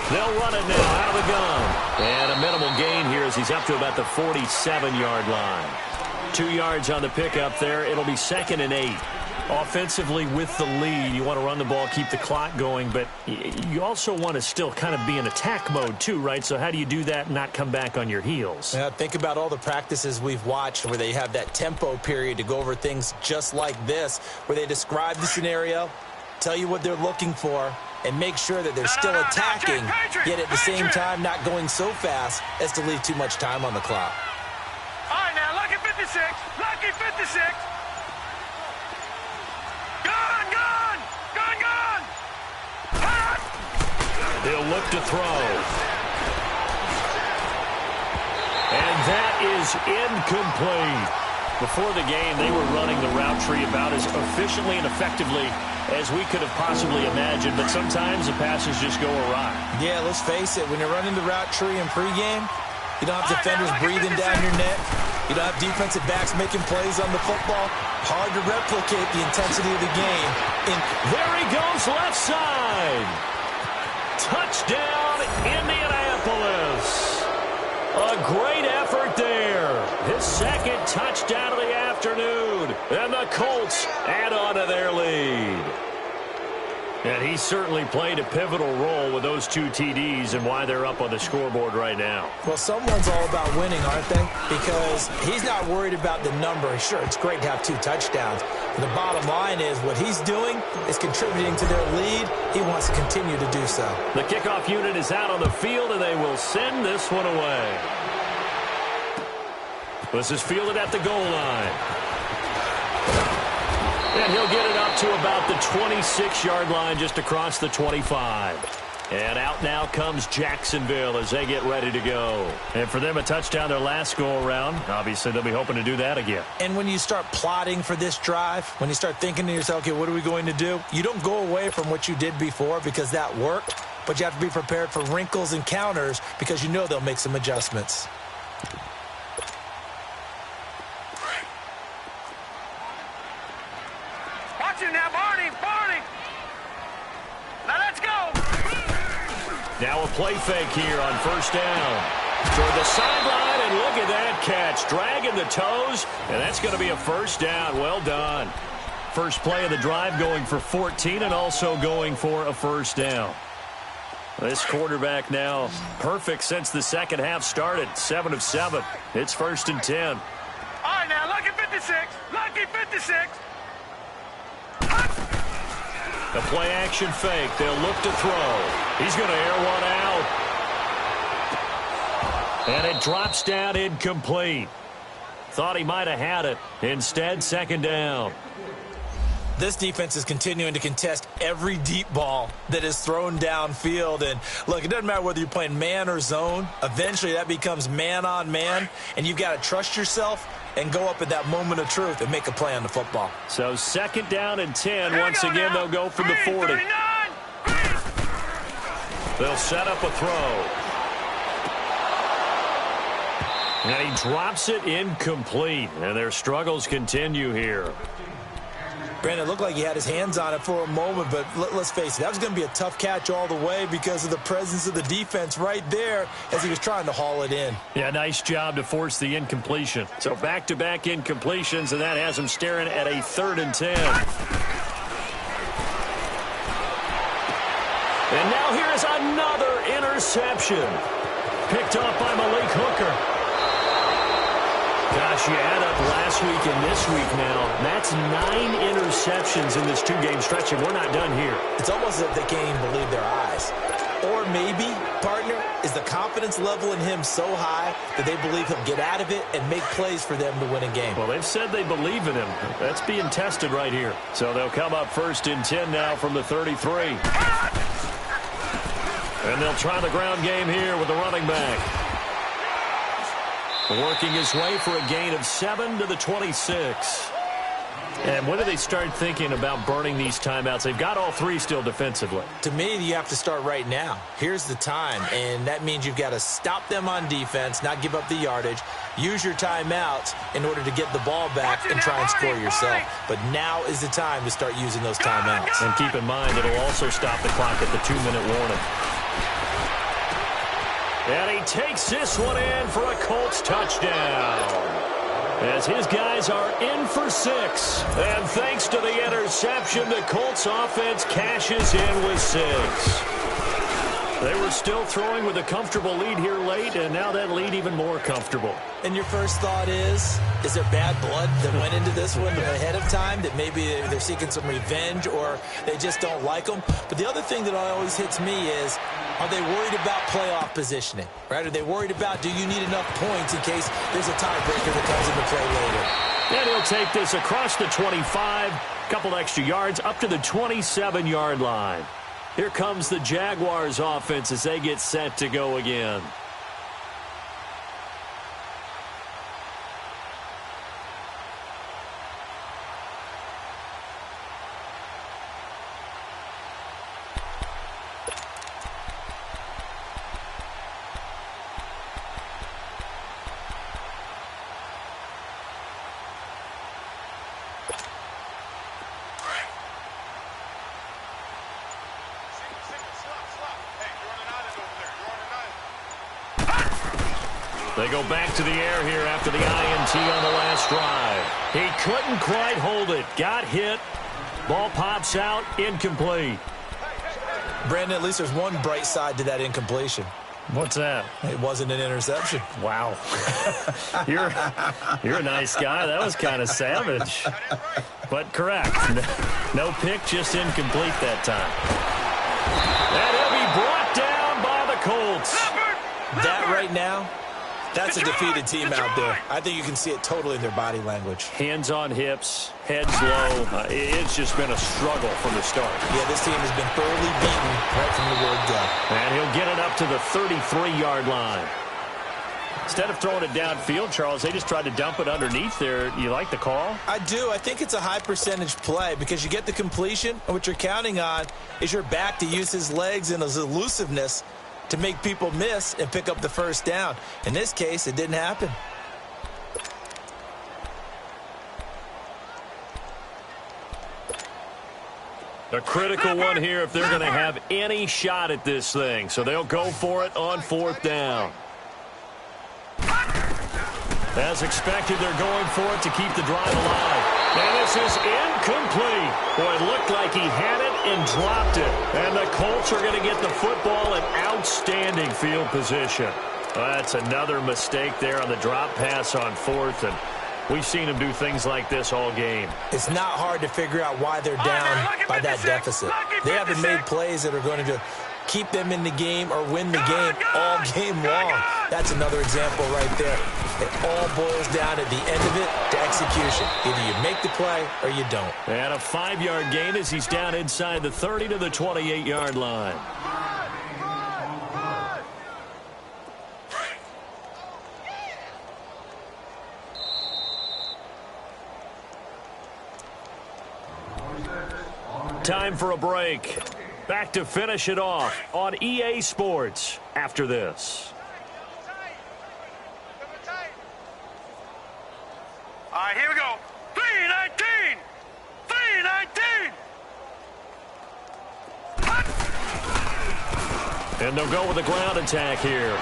They'll run it now out of the gun. And a minimal gain here as he's up to about the 47-yard line. 2 yards on the pickup there. It'll be 2nd and 8. Offensively with the lead, you want to run the ball, keep the clock going, but you also want to still kind of be in attack mode too, right? So how do you do that and not come back on your heels?
Yeah, think about all the practices we've watched where they have that tempo period to go over things just like this, where they describe the scenario, tell you what they're looking for, and make sure that they're still attacking, yet at the same time not going so fast as to leave too much time on the clock.
All right, now, lucky 56. Lucky 56. Gun, gun, gun, gun.
He'll look to throw. And that is incomplete. Before the game, they were running the route tree about as efficiently and effectively as we could have possibly imagined, but sometimes the passes just go awry.
Yeah, let's face it, when you're running the route tree in pregame, you don't have defenders breathing down your neck. You don't have defensive backs making plays on the football. Hard to replicate the intensity of the game.
There he goes, left side. Touchdown, Indianapolis. A great effort there. His 2nd touchdown of the afternoon. And the Colts add on to their lead. And he certainly played a pivotal role with those 2 TDs and why they're up on the scoreboard right now.
Well, someone's all about winning, aren't they? Because he's not worried about the number. Sure, it's great to have 2 touchdowns. But the bottom line is what he's doing is contributing to their lead. He wants to continue to do so.
The kickoff unit is out on the field, and they will send this one away. This is fielded at the goal line. And he'll get it up to about the 26-yard line, just across the 25. And out now comes Jacksonville as they get ready to go. And for them, a touchdown their last go-around. Obviously, they'll be hoping to do that again.
And when you start plotting for this drive, when you start thinking to yourself, okay, what are we going to do? You don't go away from what you did before because that worked, but you have to be prepared for wrinkles and counters because you know they'll make some adjustments.
Watch it now, Barney. Now let's go.
Now a play fake here on first down. Toward the sideline, and look at that catch. Dragging the toes, and that's going to be a first down. Well done. First play of the drive going for 14 and also going for a first down. This quarterback now perfect since the second half started. 7 of 7. It's 1st and 10.
All right, now, lucky 56. Lucky 56.
The play-action fake. They'll look to throw. He's going to air one out. And it drops down incomplete. Thought he might have had it. Instead, second down.
This defense is continuing to contest every deep ball that is thrown downfield. And, look, it doesn't matter whether you're playing man or zone. Eventually, that becomes man-on-man, and you've got to trust yourself and go up at that moment of truth and make a play on the football.
So second down and 10. Once again, they'll go from the 40. They'll set up a throw. And he drops it incomplete. And their struggles continue here.
Brandon, it looked like he had his hands on it for a moment, but let's face it, that was going to be a tough catch all the way because of the presence of the defense right there as he was trying to haul it in.
Yeah, nice job to force the incompletion. So back-to-back incompletions, and that has him staring at a 3rd and 10. And now here is another interception. Picked off by Malik Hooker. Gosh, you add up last week and this week now. That's 9 interceptions in this 2-game stretch, and we're not done here.
It's almost as if they can't even believe their eyes. Or maybe, partner, is the confidence level in him so high that they believe he'll get out of it and make plays for them to win a game.
Well, they've said they believe in him. That's being tested right here. So they'll come up 1st and 10 now from the 33. And they'll try the ground game here with the running back. Working his way for a gain of 7 to the 26. And when do they start thinking about burning these timeouts? They've got all 3 still defensively.
To me, you have to start right now. Here's the time, and that means you've got to stop them on defense, not give up the yardage, use your timeouts in order to get the ball back and try and score yourself. But now is the time to start using those timeouts.
And keep in mind, it'll also stop the clock at the 2-minute warning. And he takes this one in for a Colts touchdown. As his guys are in for 6. And thanks to the interception, the Colts offense cashes in with 6. They were still throwing with a comfortable lead here late, and now that lead even more comfortable.
And your first thought is there bad blood that went into this one ahead of time, that maybe they're seeking some revenge or they just don't like them? But the other thing that always hits me is, are they worried about playoff positioning, right? Are they worried about, do you need enough points in case there's a tiebreaker that comes into play later?
And he'll take this across the 25, couple extra yards, up to the 27-yard line. Here comes the Jaguars offense as they get set to go again. They go back to the air here after the INT on the last drive. He couldn't quite hold it. Got hit. Ball pops out. Incomplete.
Brandon, at least there's one bright side to that incompletion.
What's that?
It wasn't an interception.
Wow. You're a nice guy. That was kind of savage. But correct. No pick, just incomplete that time. And he'll be brought down by the Colts.
That right now That's a defeated team out there. I think you can see it totally in their body language.
Hands on hips, heads low. It's just been a struggle from the start.
Yeah, this team has been thoroughly beaten right from the word go.
And he'll get it up to the 33-yard line. Instead of throwing it downfield, Charles, they just tried to dump it underneath there. You like the call?
I do. I think it's a high-percentage play because you get the completion, and what you're counting on is your back to use his legs and his elusiveness to make people miss and pick up the first down. In this case, it didn't happen.
A critical one here if they're going to have any shot at this thing. So they'll go for it on 4th down. As expected, they're going for it to keep the drive alive. And this is incomplete. Boy, it looked like he had it and dropped it. And the Colts are going to get the football in outstanding field position. That's another mistake there on the drop pass on 4th. And we've seen him do things like this all game.
It's not hard to figure out why they're down by that deficit. They haven't made plays that are going to keep them in the game or win the game all game long. That's another example right there. It all boils down at the end of it to execution. Either you make the play or you don't.
And a 5-yard gain as he's down inside the 30 to the 28-yard line. Time for a break. Back to finish it off on EA Sports after this.
All right, here we go. 3-19. 3-19.
And they'll go with a ground attack here.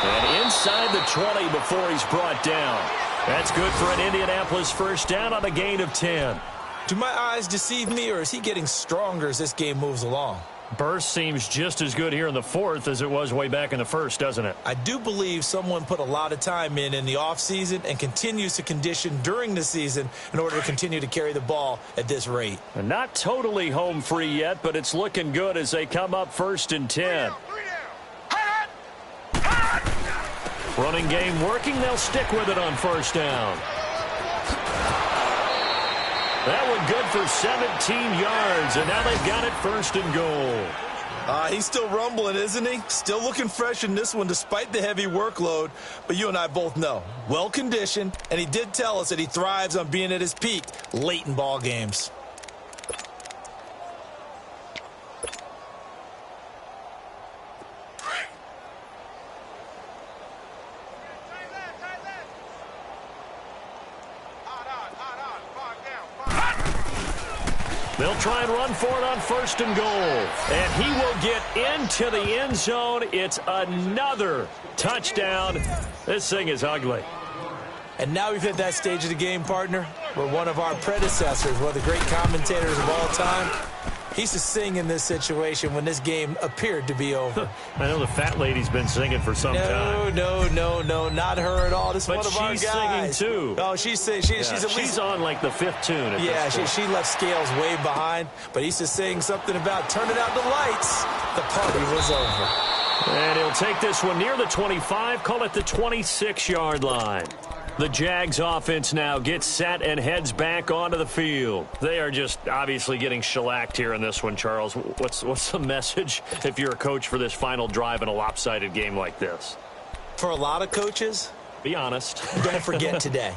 And inside the 20 before he's brought down. That's good for an Indianapolis first down on a gain of 10.
Do my eyes deceive me, or is he getting stronger as this game moves along?
Burst seems just as good here in the 4th as it was way back in the 1st, doesn't it?
I do believe someone put a lot of time in the offseason and continues to condition during the season in order to continue to carry the ball at this rate.
And not totally home free yet, but it's looking good as they come up 1st and 10. Running game working. They'll stick with it on 1st down. That one good for 17 yards, and now they've got it 1st and goal.
He's still rumbling, isn't he? Still looking fresh in this one despite the heavy workload. But you and I both know, well-conditioned, and he did tell us that he thrives on being at his peak late in ball games.
They'll try and run for it on 1st and goal. And he will get into the end zone. It's another touchdown. This thing is ugly.
And now we've hit that stage of the game, partner, where one of our predecessors, one of the great commentators of all time, he used to sing in this situation when this game appeared to be over.
I know the fat lady's been singing for some time.
No, not her at all. This is one of our guys.
But she's singing too.
Oh, she's at least...
She's on like the 5th tune.
Yeah, she left Scales way behind, but he used to sing something about turning out the lights. The party was over.
And he'll take this one near the 25, call it the 26-yard line. The Jags offense now gets set and heads back onto the field. They are just obviously getting shellacked here in this one, Charles. What's the message if you're a coach for this final drive in a lopsided game like this?
For a lot of coaches,
be honest.
Don't forget today.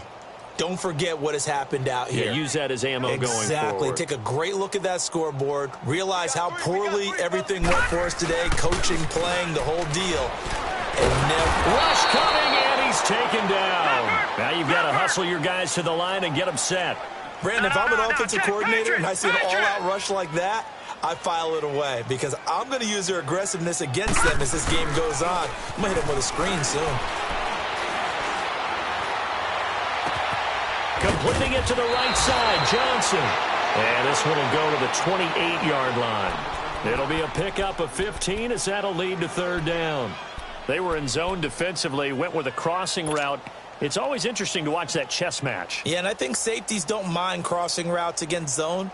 Don't forget what has happened out here.
Yeah, use that as ammo going forward.
Exactly. Take a great look at that scoreboard. Realize how poorly everything went for us today. Coaching, playing, the whole deal. And
rush coming, and he's taken down. Now you've got to hustle your guys to the line and get them set.
Brandon, if I'm an offensive coordinator and I see an all-out rush like that, I file it away because I'm going to use their aggressiveness against them as this game goes on. I'm going to hit them with a screen soon.
Completing it to the right side, Johnson. And this one will go to the 28-yard line. It'll be a pickup of 15 as that'll lead to 3rd down. They were in zone defensively, went with a crossing route. It's always interesting to watch that chess match.
Yeah, and I think safeties don't mind crossing routes against zone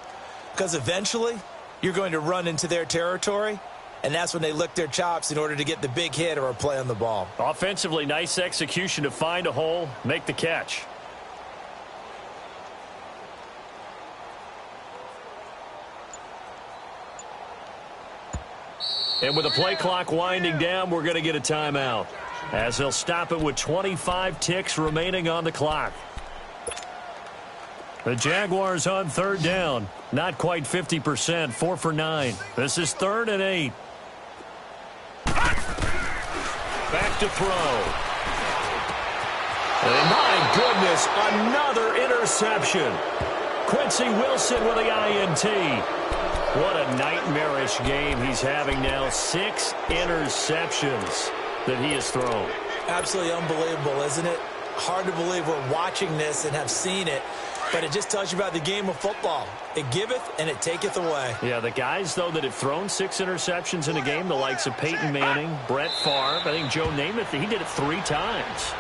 because eventually you're going to run into their territory. and that's when they lick their chops in order to get the big hit or a play on the ball.
Offensively, nice execution to find a hole, make the catch. And with the play clock winding down, we're going to get a timeout, as they'll stop it with 25 ticks remaining on the clock. The Jaguars on third down. Not quite 50%, 4 for 9. This is 3rd and 8. Back to throw. And my goodness, another interception. Quincy Wilson with the INT. What a nightmarish game he's having now. 6 interceptions that he has thrown.
Absolutely unbelievable, isn't it? Hard to believe we're watching this and have seen it, but it just tells you about the game of football. It giveth and it taketh away.
Yeah, the guys, though, that have thrown 6 interceptions in a game, the likes of Peyton Manning, Brett Favre, I think Joe Namath, he did it 3 times.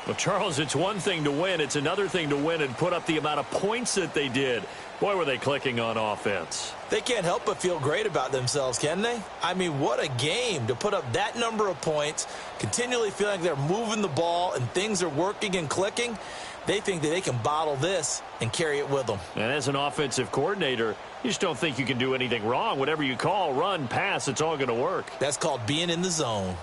Well, Charles, it's one thing to win. It's another thing to win and put up the amount of points that they did. Boy, were they clicking on offense.
They can't help but feel great about themselves, can they? I mean, what a game to put up that number of points, continually feeling like they're moving the ball and things are working and clicking. They think that they can bottle this and carry it with them.
And as an offensive coordinator, you just don't think you can do anything wrong. Whatever you call, run, pass, it's all going to work.
That's called being in the zone.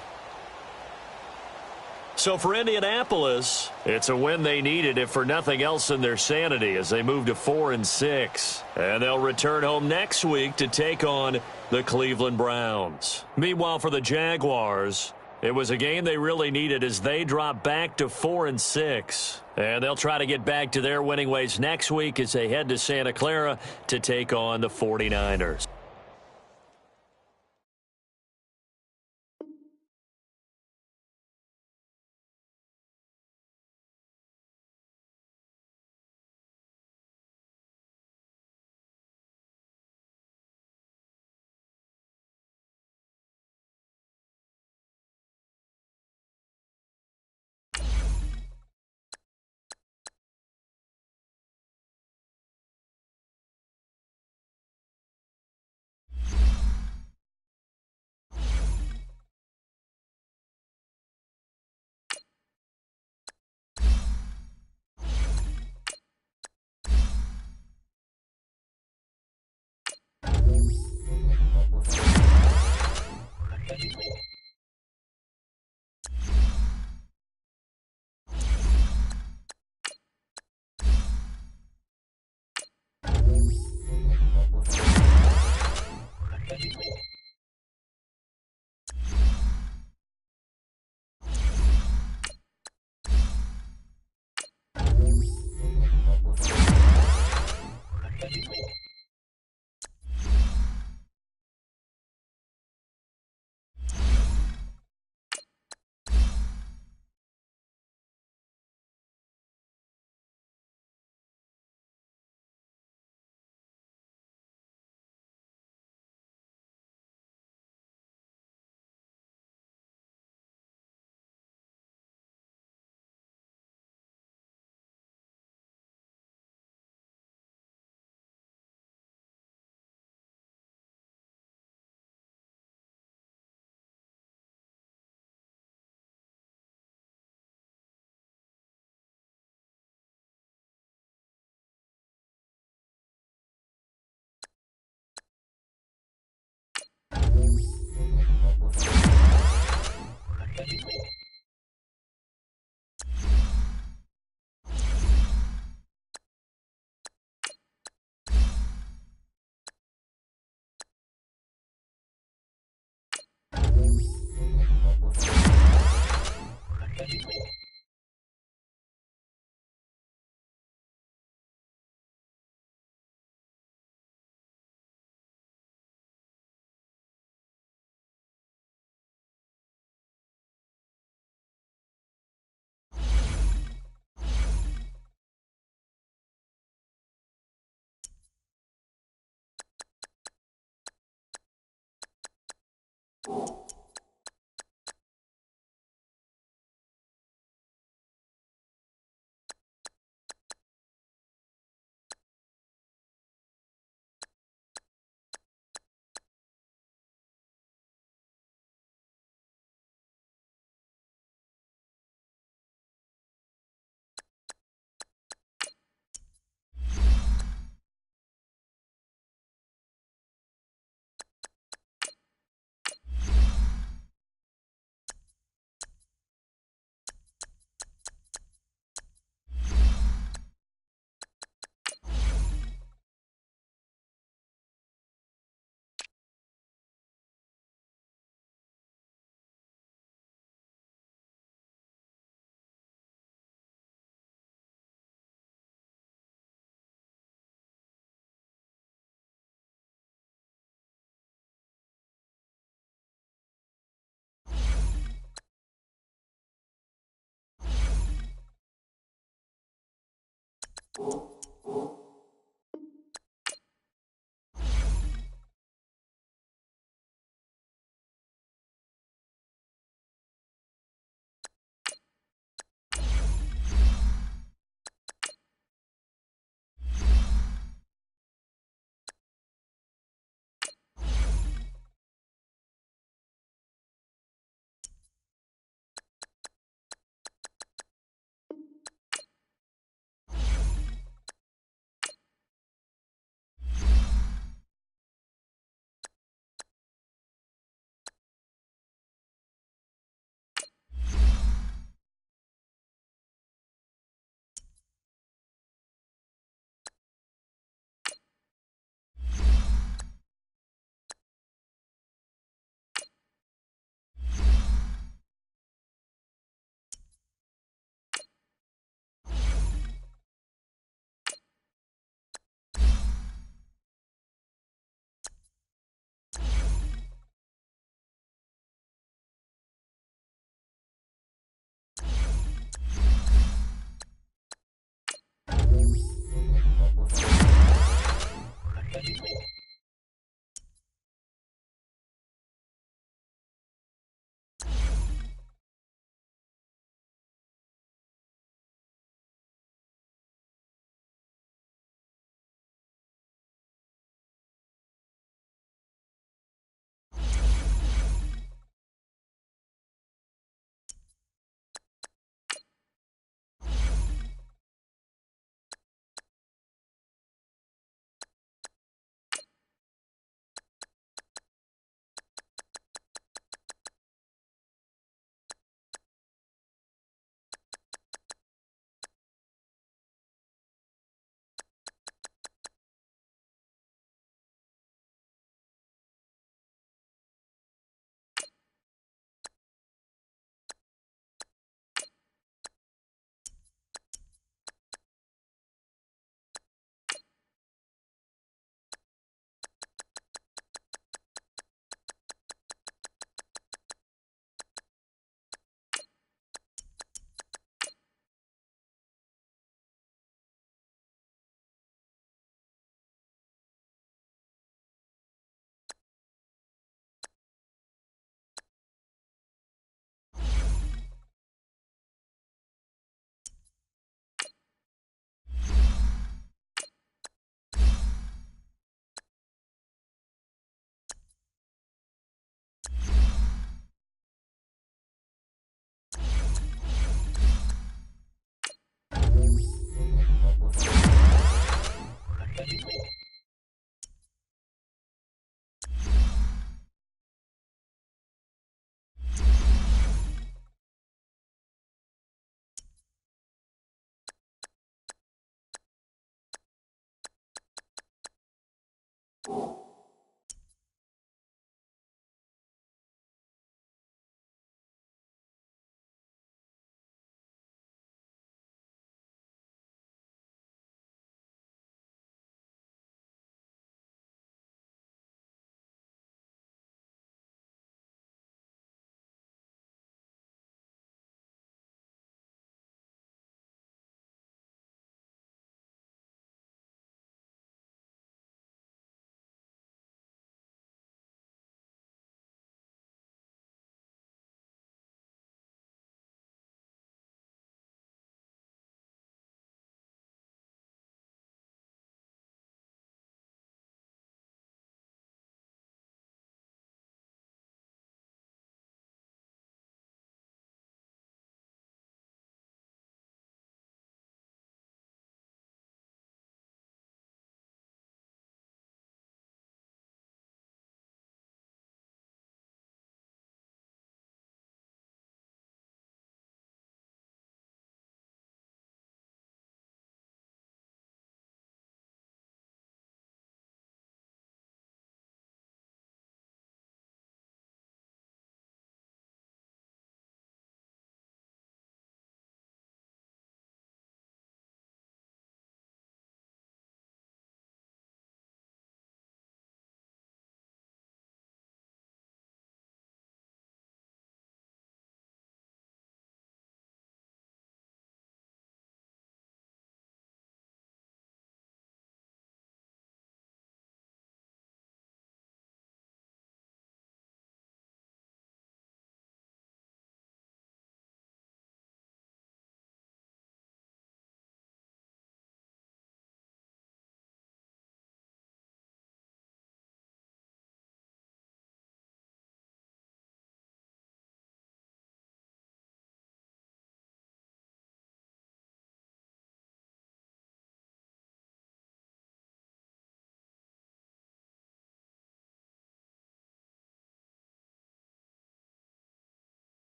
So for Indianapolis, it's a win they needed, if for nothing else in their sanity, as they move to 4 and 6. And they'll return home next week to take on the Cleveland Browns. Meanwhile, for the Jaguars, it was a game they really needed as they drop back to 4 and 6. And they'll try to get back to their winning ways next week as they head to Santa Clara to take on the 49ers.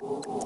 you